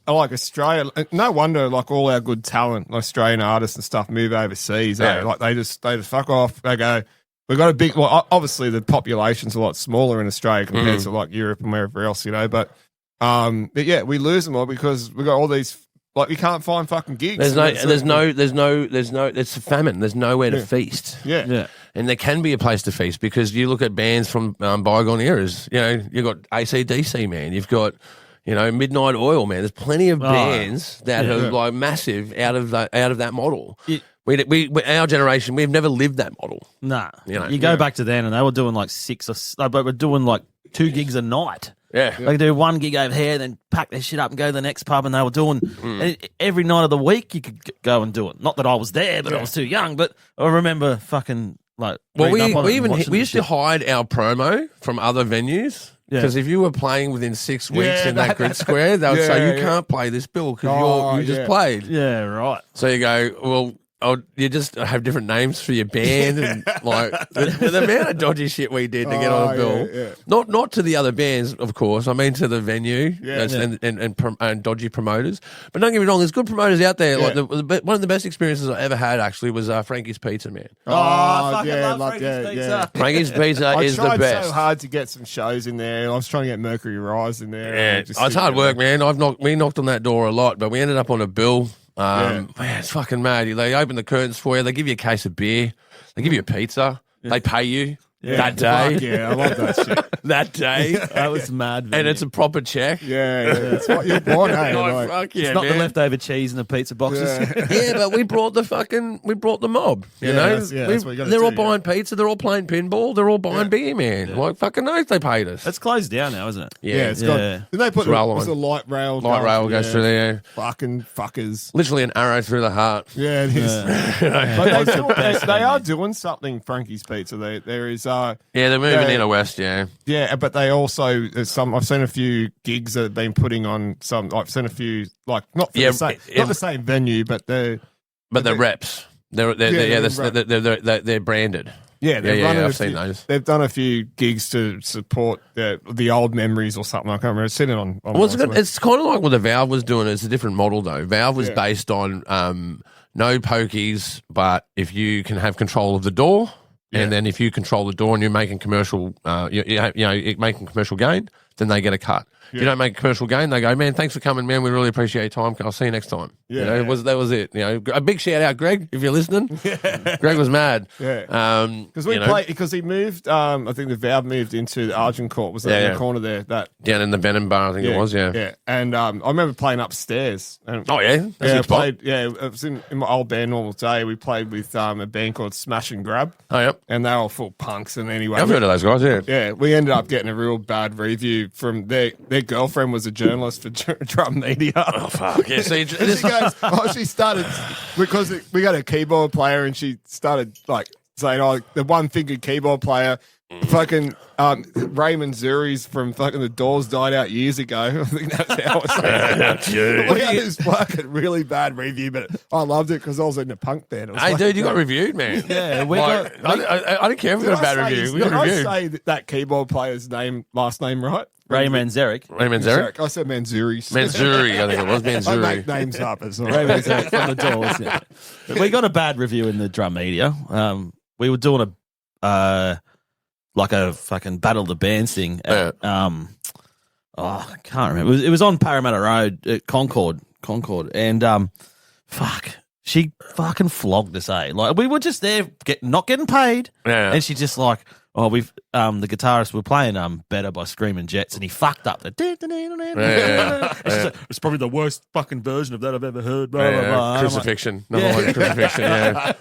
Like Australia, no wonder like all our good talent, like Australian artists and stuff, move overseas. Like they just fuck off. They go. We've got a big. Well, obviously the population's a lot smaller in Australia compared to like Europe and wherever else, But yeah, we lose them all because we got all these. Like, you can't find fucking gigs. There's no. It's a famine. There's nowhere to feast. Yeah. And there can be a place to feast because you look at bands from bygone eras. You've got AC/DC, man. You've got, Midnight Oil, man. There's plenty of bands that are like massive out of that model. We our generation, we've never lived that model. Nah. You go back to then, and they were doing like but we're doing like 2 gigs a night. Yeah. They do 1 gig over here, then pack their shit up and go to the next pub, and they were doing every night of the week you could go and do it. Not that I was there, but I was too young. But I remember fucking like. Well, we used to hide our promo from other venues. Because if you were playing within 6 weeks in that grid square, they would say you can't play this bill because you just played. Yeah, right. So you go, well. You just have different names for your band and like the amount of dodgy shit we did to get on a bill. Yeah. Not to the other bands, of course. I mean to the venue and dodgy promoters. But don't get me wrong, there's good promoters out there. Like one of the best experiences I ever had actually was Frankie's Pizza, man. I fucking love Frankie's Pizza. Yeah. Frankie's Pizza is the best. I tried so hard to get some shows in there. I was trying to get Mercury Rise in there. Yeah, it's hard work, man. We knocked on that door a lot, but we ended up on a bill. Man, it's fucking mad. They open the curtains for you. They give you a case of beer. They give you a pizza. They pay you that day. I love that shit. That day. That was mad. And it's a proper check. Yeah. It's what you're born, fuck yeah, it's not man. the leftover cheese in the pizza boxes. Yeah, but we brought the mob. That's what you they're all buying pizza. They're all playing pinball. They're all buying beer, man. Like fucking oath they paid us. It's closed down now, isn't it? Yeah, it's got. Did they put the light rail? Light rail goes through there. Fucking fuckers. Literally an arrow through the heart. Yeah, it is. But they are doing something. Frankie's Pizza. There is. They're moving in west. Yeah, but they also I've seen a few gigs that have been putting on some. I've seen a few not the same venue, but they're reps. They're branded. Yeah, I've seen those. They've done a few gigs to support the old memories or something. I can't remember. I've seen it on well, it's kind of like what the Valve was doing. It's a different model though. Valve was based on no pokies, but if you can have control of the door. And then if you control the door and you're making commercial, you're making commercial gain, then they get a cut. If you don't make a commercial gain, they go, man, thanks for coming, man. We really appreciate your time. I'll see you next time. That was it. A big shout out, Greg, if you're listening. Greg was mad. Because he moved. I think the Valve moved into Agincourt. Was that in the corner there? That down in the Venom bar, I think it was. Yeah. And I remember playing upstairs. And, that's I played. Yeah, it was in my old band, Normal Day. We played with a band called Smash and Grab. Oh, yep. And they were full punks. And anyway, I've heard of those guys. Yeah. Yeah, we ended up getting a real bad review from their girlfriend was a journalist for Drum Media. Oh fuck! Yeah, see, she started because we got a keyboard player and she started like saying, "Oh, the one-fingered keyboard player." Fucking Raymond Zuri's from fucking The Doors died out years ago. I think that's how it's saying. We had this fucking really bad review, but I loved it because I was in a punk band. Hey, dude, you got reviewed, man. Yeah, I don't care if we got a bad review. We got reviewed. I say that keyboard player's last name right? Ray Manzarek. Ray Manzarek? I said Manzuri's. Manzuri, I think it was Manzuri. I make names up as well. Ray Manzarek from The Doors. Yeah. We got a bad review in the drum media. We were doing a fucking Battle of the Bands thing at, I can't remember. It was on Parramatta Road at Concord, and she fucking flogged us, Like we were just there, not getting paid, and she just like, the guitarist were playing Better by Screaming Jets, and he fucked up the. It's probably the worst fucking version of that I've ever heard. Blah, blah, blah. Crucifixion, crucifixion. Yeah.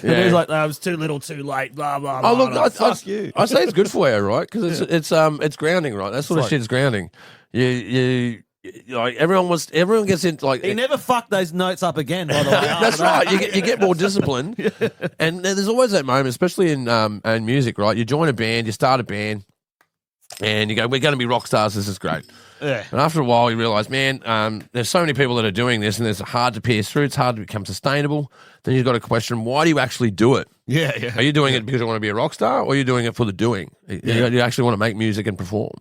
And he was like, "I was too little, too late." Blah blah. Oh look, fuck you. I say it's good for you, right? Because it's grounding, right? That sort of shit's grounding. You like everyone gets into like. He never fucked those notes up again. By the way, that's right. You get more discipline, and there's always that moment, especially in music, right? You join a band, you start a band, and you go, "We're going to be rock stars. This is great." Yeah. And after a while, you realise, man, there's so many people that are doing this, and it's hard to pierce through. It's hard to become sustainable. Then you've got to question, why do you actually do it? Yeah. Are you doing it because you want to be a rock star, or are you doing it for the doing? You actually want to make music and perform.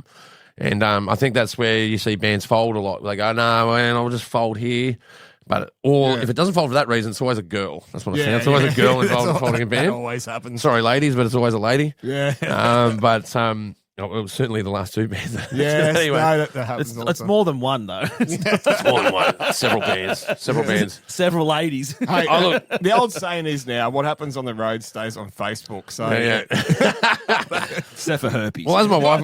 And I think that's where you see bands fold a lot. They go, no, man, I'll just fold here. But if it doesn't fold for that reason, it's always a girl. That's what I say. It's always a girl involved in folding a band. That always happens. Sorry, ladies, but it's always a lady. Yeah. Well, certainly the last two bands. Yeah, anyway, that happens. It's more than one though. It's more than one. Several bands. Several ladies. Hey, look, the old saying is now, what happens on the road stays on Facebook. So except for herpes. Well, as my wife,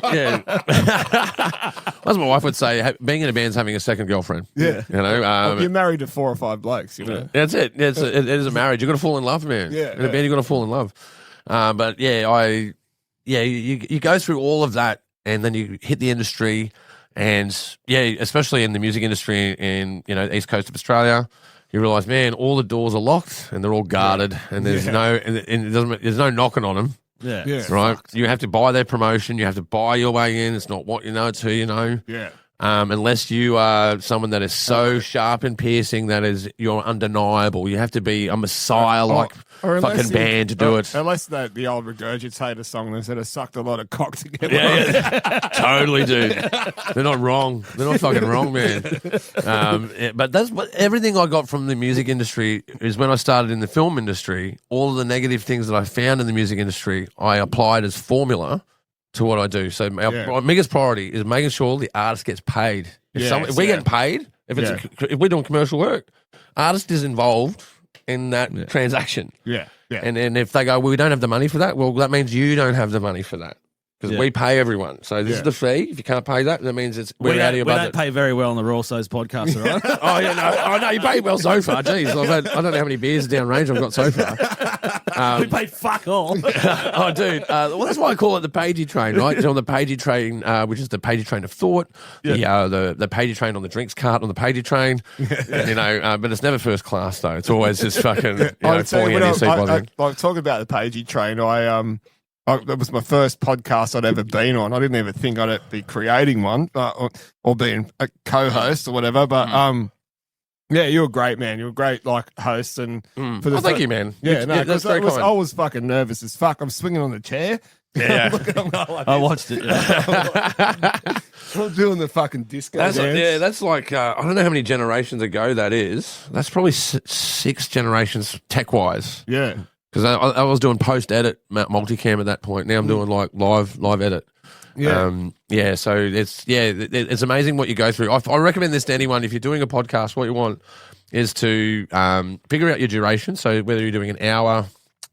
as my wife would say, being in a band is having a second girlfriend. Yeah, you're married to 4 or 5 blokes. That's it. It is a marriage. You've got to fall in love, man. Yeah, in a band, you've got to fall in love. You go through all of that, and then you hit the industry, and especially in the music industry in the East Coast of Australia, you realise, man, all the doors are locked and they're all guarded, and there's there's no knocking on them. Yeah. Right. You have to buy their promotion. You have to buy your way in. It's not what you know; it's who you know. Yeah. Unless you are someone that is so sharp and piercing that you're undeniable. You have to be a messiah-like fucking band to do it. Unless the old Regurgitator song that said, "I sucked a lot of cock together." Yeah. Totally, dude. They're not wrong. They're not fucking wrong, man. But that's what everything I got from the music industry is when I started in the film industry. All of the negative things that I found in the music industry, I applied as formula to what I do. So my biggest priority is making sure the artist gets paid. If we're getting paid, if we're doing commercial work, artist is involved in that transaction. Yeah. And if they go, well, we don't have the money for that, well, that means you don't have the money for that. Because we pay everyone. So this is the fee. If you can't pay that means we're out of your budget. We don't pay very well on the Raw SOS podcast, all right? Oh, yeah, no, you pay well so far. Jeez, I don't know how many beers down range I've got so far. We pay fuck all. Oh, dude. Well, that's why I call it the Pagey Train, right? So on the Pagey Train, which is the Pagey Train of thought, the Pagey Train on the drinks cart on the Pagey Train, but it's never first class, though. It's always just fucking falling out of your seat. I talk about the Pagey Train. That was my first podcast I'd ever been on. I didn't ever think I'd be creating one or being a co-host or whatever. But you're a great man. You're a great host. And thank you, man. Yeah, that's very kind. I was fucking nervous as fuck. I'm swinging on the chair. Yeah, I watched it. I'm doing the fucking disco dance. That's like I don't know how many generations ago that is. That's probably 6 generations tech-wise. Yeah. Because I was doing post-edit multicam at that point. Now I'm doing live edit. Yeah. So it's amazing what you go through. I recommend this to anyone. If you're doing a podcast, what you want is to figure out your duration. So whether you're doing an hour,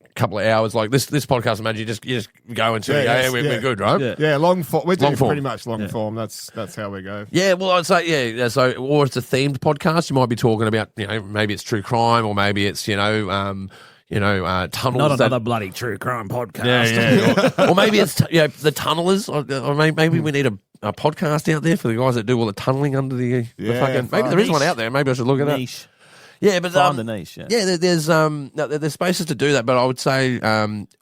a couple of hours, like this podcast, imagine you just go into we're good, right? Yeah, long form. We're doing pretty much long Yeah. form. That's how we go. Yeah, well, I'd say so, or it's a themed podcast. You might be talking about maybe it's true crime, or maybe it's tunnels. Not another bloody true crime podcast. Yeah. or maybe it's the tunnelers, or maybe we need a podcast out there for the guys that do all the tunneling under the fucking. Maybe there is one out there. Maybe I should look it up. Yeah, but find the niche. Yeah, there's spaces to do that. But I would say,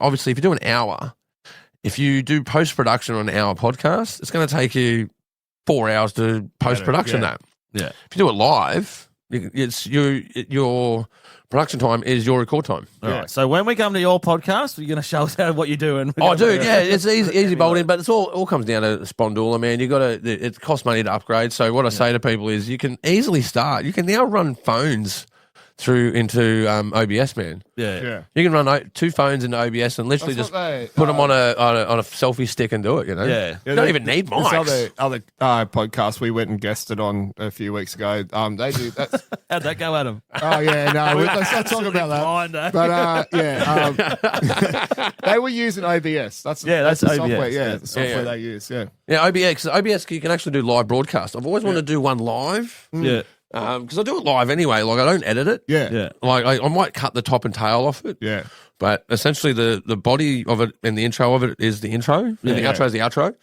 obviously, if you do an hour, if you do post production on an hour podcast, it's going to take you 4 hours to post production that. Yeah. If you do it live, it's your production time is your record time. All right. So when we come to your podcast, you're going to show us what you're doing. Oh, dude, yeah, it's easy bolting, but it's all comes down to Spondula, man. It costs money to upgrade. So what I say to people is, you can easily start. You can now run phones through into OBS, man. Yeah. You can run 2 phones into OBS and literally just put them on a selfie stick and do it. You know, you don't even need mics. Other podcast we went and guested on a few weeks ago. They do that. How'd that go, Adam? Oh yeah, no, let's not talk about that. But they were using OBS. That's the software. Yeah, the software they use. Yeah, OBS. You can actually do live broadcast. I've always wanted to do one live. Yeah. Because I do it live anyway. Like, I don't edit it. Yeah. Like, I might cut the top and tail off it. Yeah. But essentially, the body of it and the intro of it is the intro, and the outro is the outro,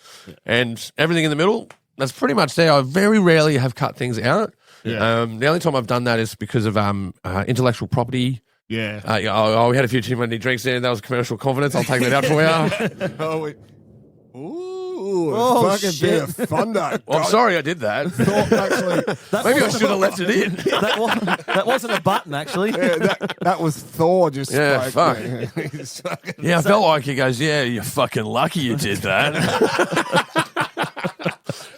and everything in the middle, that's pretty much there. I very rarely have cut things out. Yeah. The only time I've done that is because of intellectual property. Yeah. We had a few too many drinks there. That was commercial confidence. I'll take that out for you. Fucking bit of thunder. Well, I'm sorry I did that. Maybe I should have left it in. That wasn't a button, actually. Yeah, that was Thor just spoke. Fuck. I felt like he goes, yeah, you're fucking lucky you did that.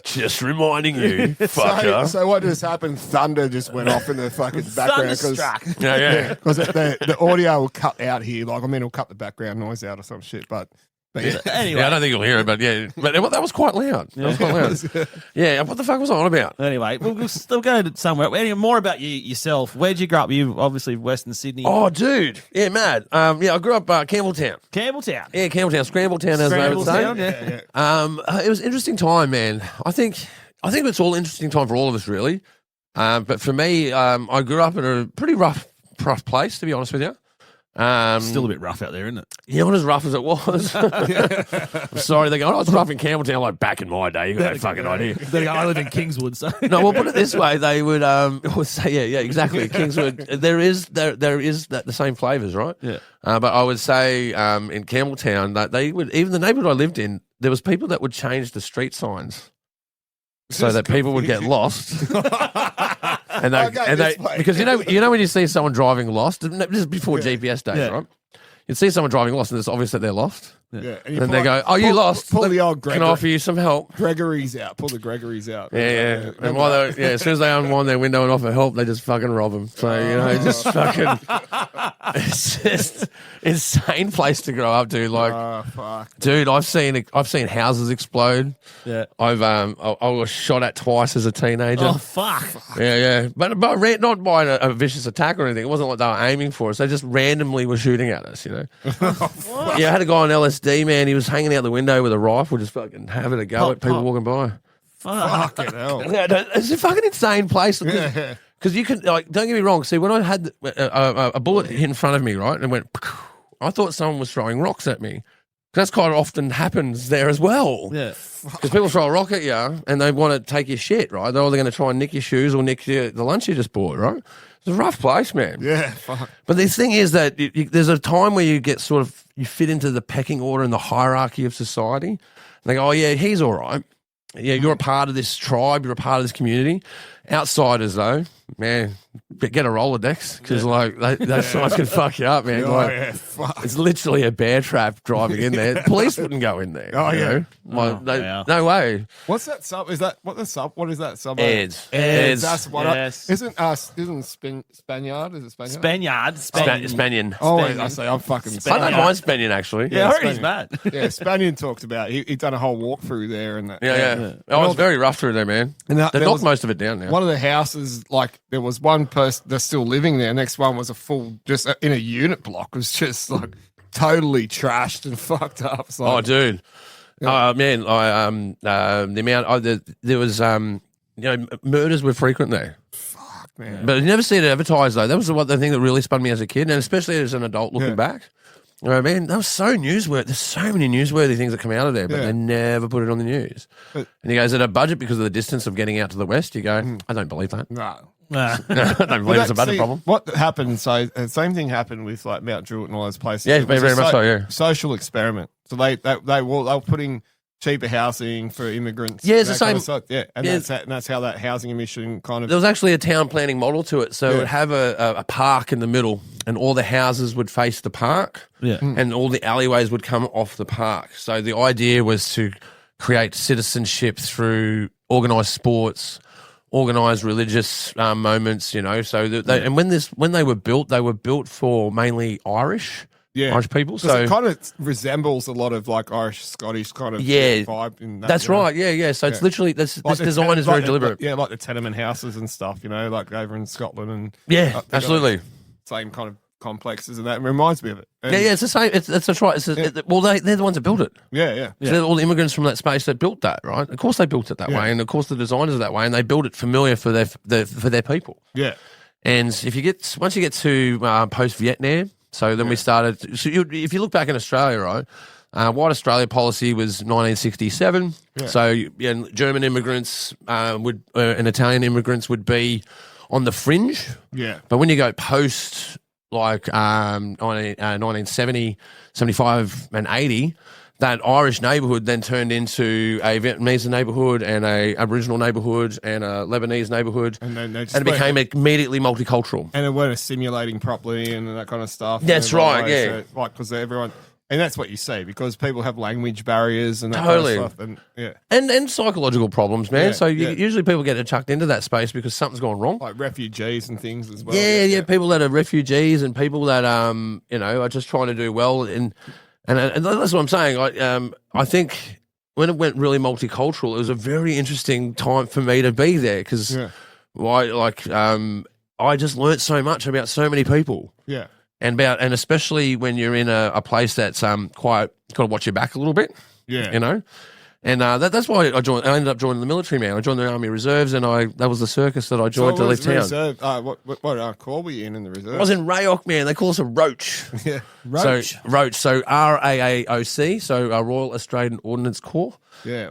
Just reminding you, fucker. So what just happened? Thunder just went off in the fucking background. Thunderstruck. Because the audio will cut out here. Like, it'll cut the background noise out or some shit. But anyway, I don't think you'll hear it, but that was quite loud. What the fuck was I on about? Anyway, we'll still go to somewhere. Anyway, more about yourself. Where'd you grow up? You obviously Western Sydney. Oh, dude, yeah, mad. I grew up Campbelltown. Yeah, Campbelltown, Scrambletown, as they would say. It was an interesting time, man. I think it's all interesting time for all of us, really. But for me, I grew up in a pretty rough place, to be honest with you. Still a bit rough out there, isn't it? Yeah, not as rough as it was. I'm sorry, they go, it's rough in Campbelltown. Like, back in my day, you got no fucking idea. They go, I live in Kingswood, so no. Well, put it this way, they would say, yeah, exactly. Kingswood, there is the same flavours, right? Yeah. But I would say in Campbelltown that they would, even the neighbourhood I lived in, there was people that would change the street signs so that people would get lost. And they because you know when you see someone driving lost, this is before GPS days, right? You'd see someone driving lost, and it's obvious that they're lost. Yeah, and they go, "Oh, you lost? Pull the old Can I offer you some help?" Gregory's out. Pull the Gregory's out. Yeah. And as soon as they unwind their window and offer help, they just fucking rob them. So just fucking, it's just insane place to grow up, dude. Like, fuck, dude, I've seen houses explode. Yeah. I was shot at twice as a teenager. Oh fuck. Yeah. But not by a vicious attack or anything. It wasn't like they were aiming for us. They just randomly were shooting at us. I had a guy on LSD, man. He was hanging out the window with a rifle, just fucking having a go at people walking by. Fucking hell. It's a fucking insane place. Because you can, don't get me wrong. See, when I had a bullet hit in front of me, right, and went, I thought someone was throwing rocks at me. That's quite often happens there as well. Yeah. Because people throw a rock at you and they want to take your shit, right? They're either going to try and nick your shoes or nick the lunch you just bought, right? It's a rough place, man. Yeah, fuck. But the thing is that there's a time where you get you fit into the pecking order and the hierarchy of society. And they go, oh, yeah, he's all right. Yeah, you're a part of this tribe. You're a part of this community. Outsiders, though, man, get a Rolodex because, those signs can fuck you up, man. It's literally a bear trap driving in there. Police wouldn't go in there. Oh, yeah. No way. What's that sub? What is that sub? Eds. That's what yes. Isn't Spaniard? Is it Spaniard? Spaniard. Oh, I say I'm fucking Spaniard. I don't mind Spaniard, actually. Yeah, I heard he's mad. Yeah, Spaniard talked about it. He'd done a whole walkthrough there. And that. Yeah. I was very rough through there, man. And they knocked most of it down now. One of the houses, there was one person that's still living there. Next one was a full, just in a unit block, it was just totally trashed and fucked up. Oh, dude. Yeah. Man, the amount, there was, murders were frequent there. Fuck, man. But you never see it advertised, though. That was the thing that really spun me as a kid, and especially as an adult looking back. Man, that was so newsworthy. There's so many newsworthy things that come out of there, but they never put it on the news. And he goes, at a budget because of the distance of getting out to the west, you go, I don't believe that. No. I don't believe it's a Banter problem. What happened? So the same thing happened with like Mount Druitt and all those places. Yeah, very much so. Yeah, social experiment. So they were putting cheaper housing for immigrants. Yeah, it's the same. That's how that housing emission kind of. There was actually a town planning model to it. So it would have a park in the middle, and all the houses would face the park. Yeah, and all the alleyways would come off the park. So the idea was to create citizenship through organised sports, organised religious moments. So and when they were built for mainly Irish people. So it kind of resembles a lot of like Irish, Scottish kind of vibe. In that, that's right. Yeah. So it's literally this design is very deliberate. Like the tenement houses and stuff. Like over in Scotland and absolutely same kind of complexes, and that reminds me of it. And it's the same. That's right. They're the ones that built it. Yeah. So all the immigrants from that space that built that, right? Of course they built it that way, and of course the designers are that way, and they built it familiar for their people. Yeah. And once you get to post Vietnam. So then we started. So if you look back in Australia, right, White Australia policy was 1967. Yeah. So German immigrants and Italian immigrants would be on the fringe. Yeah. But when you go post like 1970, 75, and 80, that Irish neighbourhood then turned into a Vietnamese neighbourhood and a Aboriginal neighbourhood and a Lebanese neighbourhood, and it became immediately multicultural. And it weren't assimilating properly and that kind of stuff. That's right, so, because everyone, and that's what you see, because people have language barriers and that totally. Kind of stuff, and psychological problems, man. Yeah, so usually people get chucked into that space because something's gone wrong, like refugees and things as well. Yeah, people that are refugees and people that are just trying to do well And that's what I'm saying. I think when it went really multicultural, it was a very interesting time for me to be there because I just learnt so much about so many people. Yeah. And especially when you're in a place that's quite got to watch your back a little bit. Yeah. And that's why I ended up joining the military, man. I joined the Army Reserves, and that was the circus that I joined to leave town. Reserve, what corps were you in the reserve? I was in Rayoc, man. They call us a roach. Yeah, roach. So roach. So RAAOC. So Royal Australian Ordnance Corps. Yeah.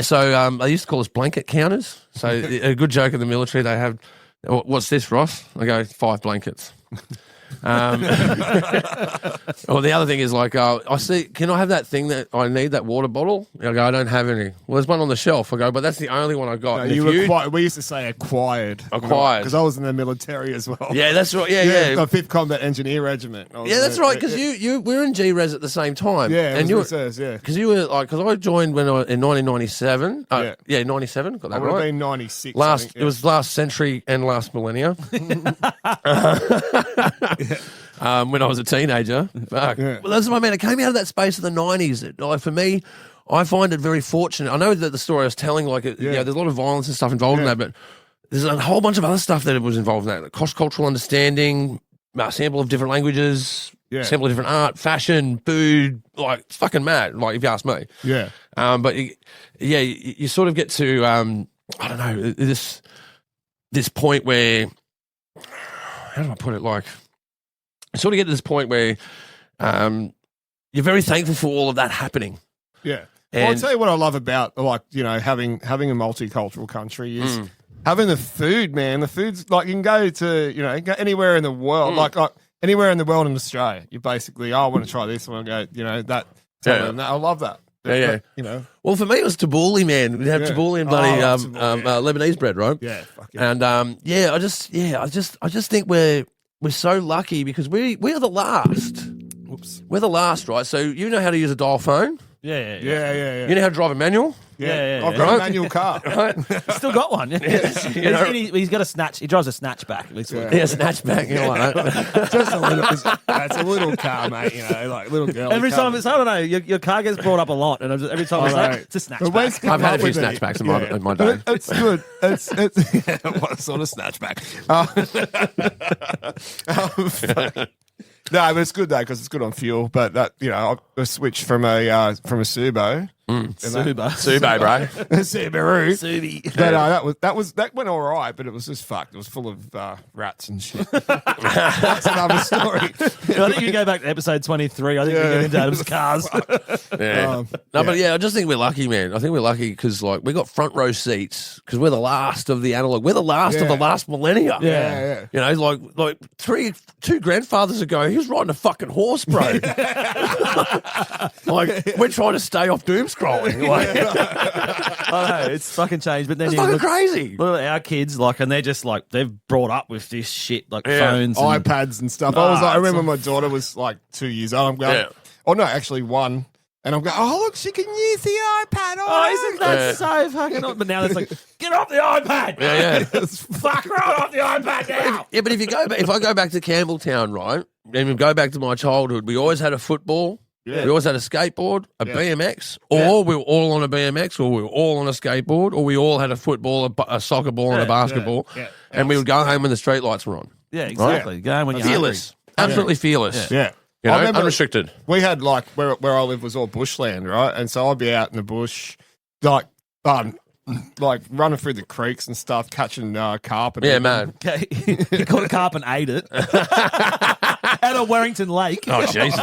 So they used to call us blanket counters. So a good joke in the military, they have, what's this, Ross? I go, 5 blankets. Well, the other thing is like, I see, can I have that thing that I need, that water bottle? I go, I don't have any. Well, there's one on the shelf. I go, but that's the only one I got. No, we used to say acquired. Because I was in the military as well. Yeah, that's right. Yeah. The 5th Combat Engineer Regiment. That's right, because we were in G-Res at the same time. Yeah, and reserves, because you were like, because I joined in 1997. 97, got that right. Would have been 96. It was last century and last millennia. When I was a teenager. Fuck. Yeah. Well, that's what I mean. I came out of that space in the 90s. For me, I find it very fortunate. I know that the story I was telling, there's a lot of violence and stuff involved in that, but there's a whole bunch of other stuff that was involved in that. Cross-cultural understanding, a sample of different languages, sample of different art, fashion, food, it's fucking mad, if you ask me. Yeah. But, you sort of get to, I don't know, this point where, how do I put it, you sort of get to this point where you're very thankful for all of that happening. Yeah. Well, I'll tell you what I love about, having a multicultural country is having the food, man. The food's, you can go to, go anywhere in the world, like anywhere in the world in Australia. You basically, I want to try this, I want to go, that. I love that. Yeah. Well, for me, it was tabbouleh, man. We'd have tabbouleh and bloody Lebanese bread, right? Yeah. Fuck yeah. And I just think we're so lucky because we are the last. Whoops. We're the last, right? So you know how to use a dial phone? Yeah. You know how to drive a manual? Yeah. I've got a manual car. Right? Still got one. He's got a snatch. He drives a snatchback. At least. Yeah, snatchback. Just a little. It's a little car, mate. Little girl. Every time it's, I don't know. Your car gets brought up a lot, and every time it's a snatchback. I've had a few snatchbacks in my day. It's good. It's what sort of snatchback? No, but it's good though because it's good on fuel. But that I switched from a Subo Subo, bro. Subaru. Subi. But that went all right, but it was just fucked. It was full of rats and shit. That's another story. I think you go back to episode 23. I think we get into Adam's cars. But I just think we're lucky, man. I think we're lucky because like we got front row seats because we're the last of the analog. We're the last of the last millennia. Yeah. You know, like two grandfathers ago, he was riding a fucking horse, bro. Like we're trying to stay off doom scrolling. Like, I know it's fucking changed, but then it's you fucking look, crazy. look at our kids, like, and they're just like they've brought up with this shit, like phones, and iPads, and stuff. I remember my daughter was like 2 years old. I'm going, oh no, actually 1. And I'm going, oh, look, she can use the iPad. Isn't that so fucking odd? But now it's like, get off the iPad. Yeah. Fuck right off the iPad now. Yeah, but if I go back to Campbelltown, right, and we go back to my childhood, we always had a football. Yeah. We always had a skateboard, a BMX, or we were all on a BMX, or we were all on a skateboard, or we all had a football, a soccer ball, and a basketball. And we would go home when the street lights were on. Yeah, exactly. Go home when you're fearless. Absolutely fearless. Yeah. You know, unrestricted. We had like where I live was all bushland, right? And so I'd be out in the bush, like running through the creeks and stuff, catching carp. And man. He caught a carp and ate it at a Warrington Lake. Oh Jesus!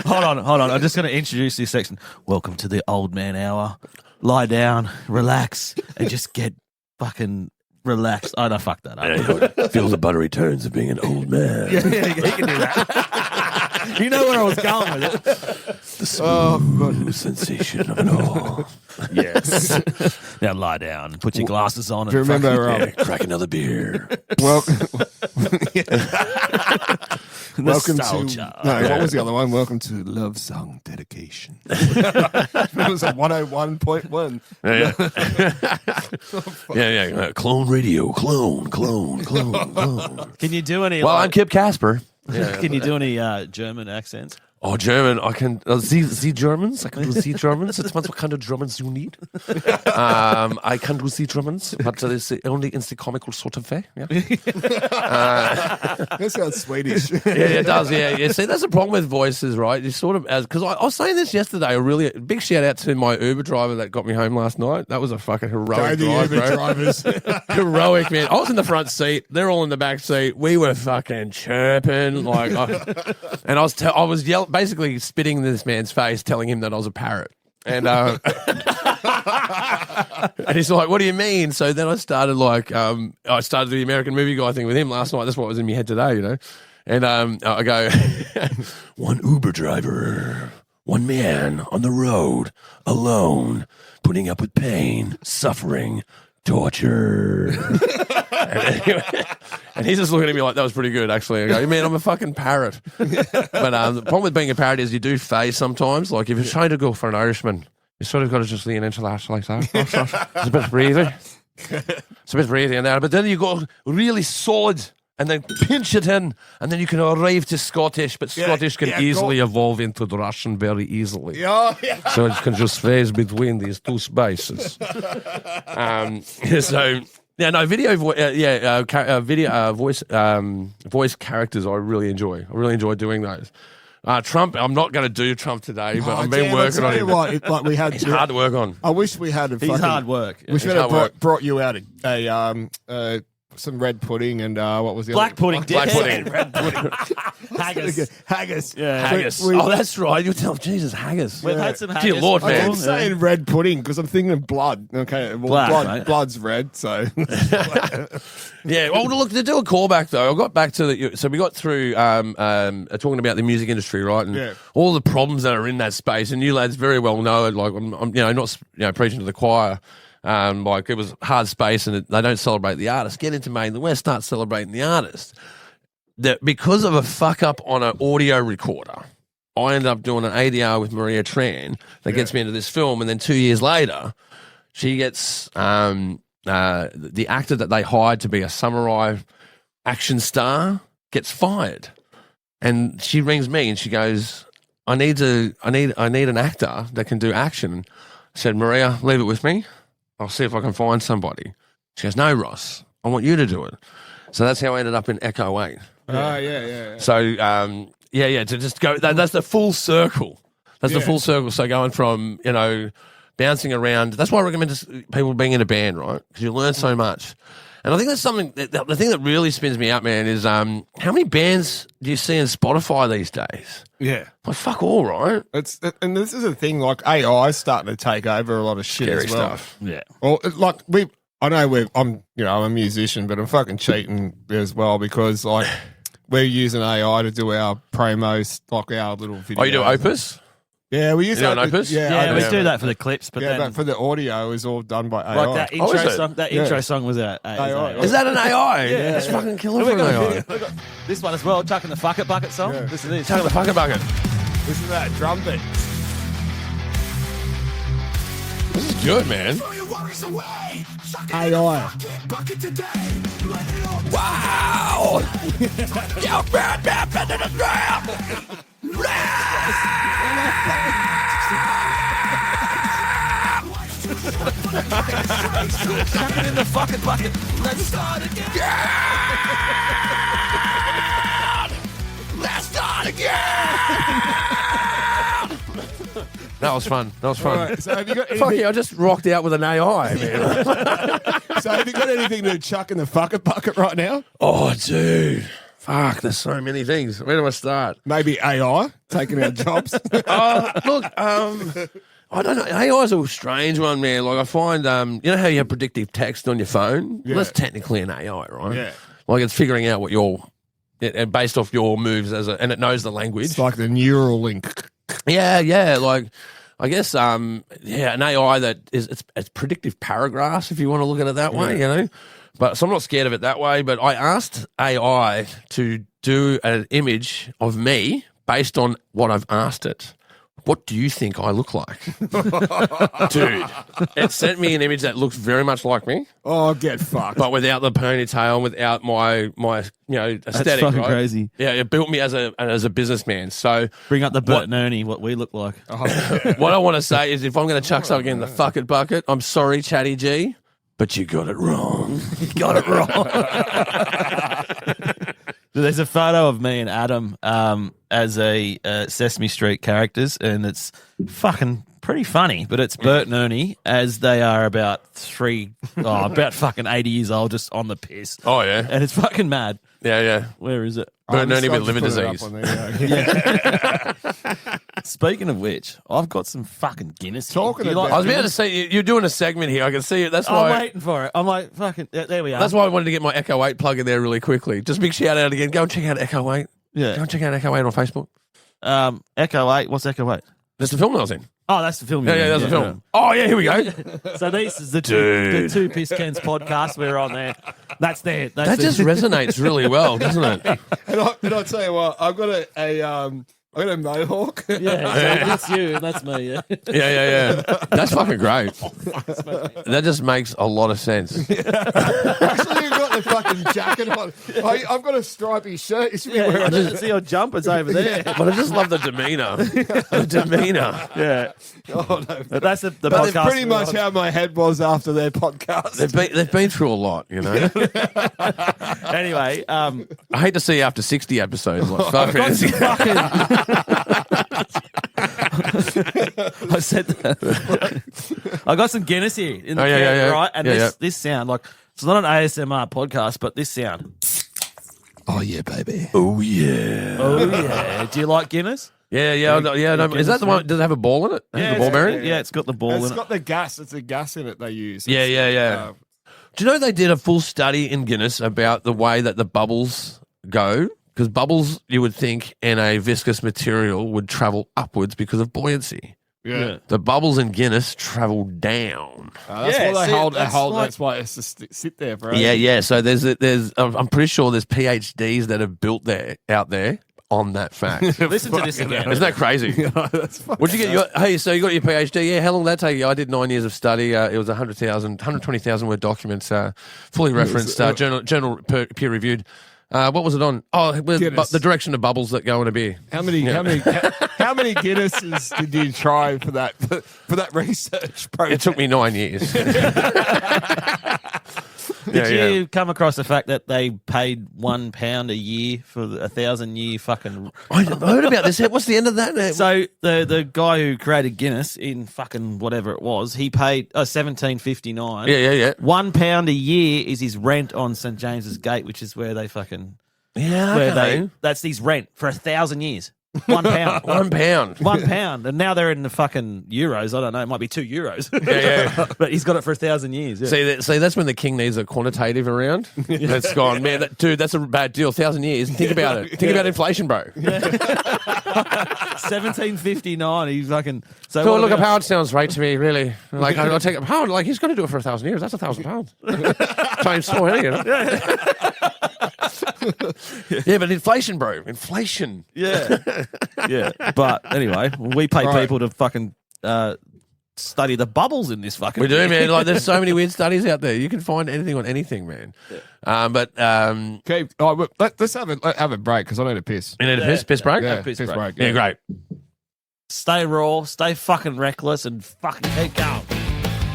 Hold on. I'm just going to introduce this section. Welcome to the Old Man Hour. Lie down, relax, and just get fucking relaxed. Oh, no, fuck that. Feel the buttery turns of being an old man. Yeah, he can do that. You know where I was going with it. The smooth sensation of it all. Yes. Now lie down. Put your glasses on. Do you remember? Crack another beer. Welcome to what was the other one? Welcome to Love Song Dedication. It was a 101.1. Yeah. Clone radio. Clone. Can you do any? Well, I'm Kip Casper. Can you do any German accents? Oh, German. I can. Sie Germans. I can do Sie Germans. It depends what kind of Germans you need. I can do Sie Germans, but it's only in the comical sort of way. Yeah. That sounds Swedish. Yeah, it does. Yeah. See, that's the problem with voices, right? You sort of, because I was saying this yesterday. A really big shout out to my Uber driver that got me home last night. That was a fucking heroic drive, Uber bro. drivers. Heroic, man. I was in the front seat. They're all in the back seat. We were fucking chirping, like, and I was yelling, basically spitting in this man's face, telling him that I was a parrot. And and he's like, "What do you mean?" So then I started I started the American Movie Guy thing with him last night. That's what was in my head today, you know. And I go, one Uber driver, one man on the road, alone, putting up with pain, suffering, torture. And he's just looking at me like, that was pretty good, actually. I go, man, I'm a fucking parrot. But the problem with being a parrot is you do phase sometimes. Like, if you're trying to go for an Irishman, you sort of got to just lean into that like that. It's a bit breathy. It's a bit breathy in there. But then you go really solid and then pinch it in, and then you can arrive to Scottish, but Scottish can easily evolve into the Russian very easily. So it can just phase between these two spaces. Voice characters I really enjoy. I really enjoy doing those. Trump, I'm not going to do Trump today, but I've been working on him. He's hard to work on. I wish we had. He's hard work. We should have brought you out some red pudding and what was the black other? pudding? Black pudding. Red pudding. Haggis. Yeah. Haggis. That's right. You tell Jesus haggis. We've had some haggis. Dear Lord, I man. keep saying red pudding because I'm thinking of blood. Okay, well, blood's red, so. Yeah. Well, look, to do a callback though, I got back to so we got through talking about the music industry, right, and all the problems that are in that space, and you lads very well know it. Like I'm not preaching to the choir. Like it was hard space, and they don't celebrate the artist. Get into Made in the West, start celebrating the artist. That because of a fuck up on an audio recorder, I ended up doing an ADR with Pagey Train that gets me into this film, and then 2 years later, she gets the actor that they hired to be a samurai action star gets fired, and she rings me and she goes, "I need an actor that can do action." I said, "Maria, leave it with me. I'll see if I can find somebody." She goes, "No, Ross, I want you to do it." So that's how I ended up in Echo 8. Yeah. So, to just go, that's the full circle. That's the full circle. So going from, bouncing around. That's why I recommend people being in a band, right? Because you learn so much. And I think that's something, the thing that really spins me up, man, is how many bands do you see on Spotify these days? Yeah. Like, fuck all, right? And this is a thing, like AI is starting to take over a lot of shit Scary as well. stuff. Yeah. Well, like I'm a musician, but I'm fucking cheating as well because like we're using AI to do our promos, like our little videos. Oh, you do Opus? Yeah, we use Opus. Yeah, we do that for the clips, but then but for the audio is all done by AI. like that intro song. That intro song was AI. Is that an AI? Yeah. That's fucking killer for an AI. We got this one as well, chucking the fuck it bucket song. Yeah. Listen to this. Chucking the fucking bucket. Listen to that drum beat. This is good, man. AI. Wow! You bad man into the ground! Chuck it in the fucking bucket. Let's start again. Let's start again! That was fun. Right, so have you got Fuck anything, yeah, I just rocked out with an AI, man. so have you got anything to chuck in the fucking bucket right now? Oh, dude. Fuck, there's so many things. Where do I start? Maybe AI taking our jobs. Look, I don't know. AI's a strange one, man. Like I find, you know how you have predictive text on your phone? Yeah. Well, that's technically an AI, right? Yeah. Like it's figuring out what based off your moves and it knows the language. It's like the neural link. Yeah. Like I guess, an AI that it's predictive paragraphs if you want to look at it that way, But so I'm not scared of it that way. But I asked AI to do an image of me based on what I've asked it. What do you think I look like? Dude, it sent me an image that looks very much like me. Oh, get fucked. But without the ponytail and without my aesthetic. That's fucking right? crazy. Yeah, it built me as a businessman. So Bring up the Bert and Ernie, what we look like. what I want to say is if I'm going to chuck something in the fucking bucket, I'm sorry, Chatty G, but you got it wrong. You got it wrong. There's a photo of me and Adam as a Sesame Street characters, and it's fucking pretty funny. But it's Bert and Ernie as they are about fucking 80 years old, just on the piss. Oh, yeah. And it's fucking mad. Yeah. Where is it? Bert and Ernie with liver disease. Speaking of which, I've got some fucking Guinness. I was about to say, you're doing a segment here. I can see it. That's why. I'm waiting for it. I'm like, fucking, there we are. That's why I wanted to get my Echo 8 plug in there really quickly. Just big shout out again. Go and check out Echo 8. Yeah. Go and check out Echo 8 on Facebook. Echo 8. What's Echo 8? That's the film I was in. Oh, that's the film. Yeah, that's the film. Oh, yeah, here we go. So this is the two Piss Cans podcast. We're on there. That's there. That just resonates really well, doesn't it? And I'll tell you what, I've got a mohawk. Yeah, so that's you and that's me. Yeah. That's fucking great. That just makes a lot of sense. Actually, you've got the fucking jacket on. I've got a stripy shirt. You should be wearing it. See your jumpers over there. But I just love the demeanour. Yeah. Oh, no. But that's the But podcast. that's pretty much how my head was after their podcast. They've been through a lot, Anyway, I hate to see after 60 episodes. Like, fuck it. I said that. I got some Guinness here in the can, right? And this sound, like, it's not an ASMR podcast, but this sound. Oh, yeah, baby. Oh, yeah. Oh, yeah. Do you like Guinness? Yeah. Is that the one? Does it have a ball in it? Yeah, the ball bearing? Yeah, it's got the ball in it. It's got the gas. It's a gas in it they use. Yeah. Do you know they did a full study in Guinness about the way that the bubbles go? Because bubbles, you would think, in a viscous material would travel upwards because of buoyancy. Yeah. The bubbles in Guinness travel down. That's why they hold. That's why it's just sit there, bro. Yeah. So there's. I'm pretty sure there's PhDs that have built out there on that fact. Listen to this again. Isn't that crazy? What'd you get? So you got your PhD? Yeah. How long did that take you? I did 9 years of study. It was 120,000 word documents, fully referenced, journal peer reviewed. What was it on? Oh, the direction of bubbles that go in a beer. How many Guinnesses did you try for that research project? It took me 9 years. Did you come across the fact that they paid £1 a year for a 1,000-year fucking... I heard about this. What's the end of that? So the guy who created Guinness in fucking whatever it was, he paid $17.59. Yeah. £1 a year is his rent on St James's Gate, which is where they fucking... Yeah, that's his rent for 1,000 years. £1. £1. And now they're in the fucking euros. I don't know. It might be €2. Yeah. But he's got it for 1,000 years. Yeah. See, that's when the king needs a quantitative around. That's gone, man. Dude, that's a bad deal. 1,000 years. Think about it. Think about inflation, bro. 17.59. He's fucking. So look, a pound sounds right to me, really. Like I'll take a pound. Like he's going to do it for 1,000 years. That's £1,000 times 4, you know. Yeah, but inflation, bro. Inflation. Yeah. But anyway, we pay people to fucking study the bubbles in this fucking... We do, man. Like, there's so many weird studies out there. You can find anything on anything, man. Yeah. Okay, let's have a break because I need a piss. You need a piss break? Yeah, piss break. Yeah, great. Stay raw, stay fucking reckless, and fucking keep going.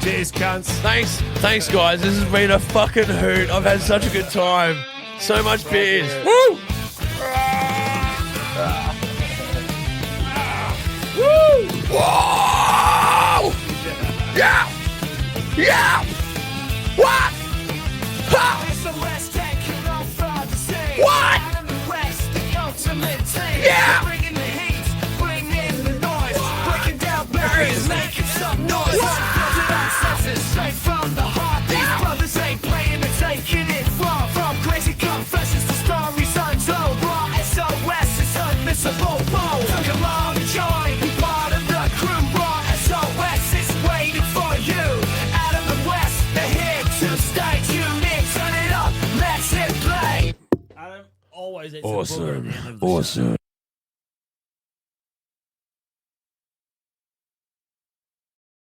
Cheers, cunts. Thanks, guys. This has been a fucking hoot. I've had such a good time. So much beers. Woo! Woo! Whoa! Yeah! Yeah! What? Ha! What? Yeah! Bringing the heat, bringing the noise, breaking down barriers, making some noise. Straight from the heart, these brothers ain't playing, they're taking it far. From crazy confessions to stories untold. Raw SOS is unmissable. Took a long joy, be part of the crew. Raw SOS is waiting for you. Out of the west, they're here to stay. Tune in, turn it up, let's hit play. Adam, always awesome.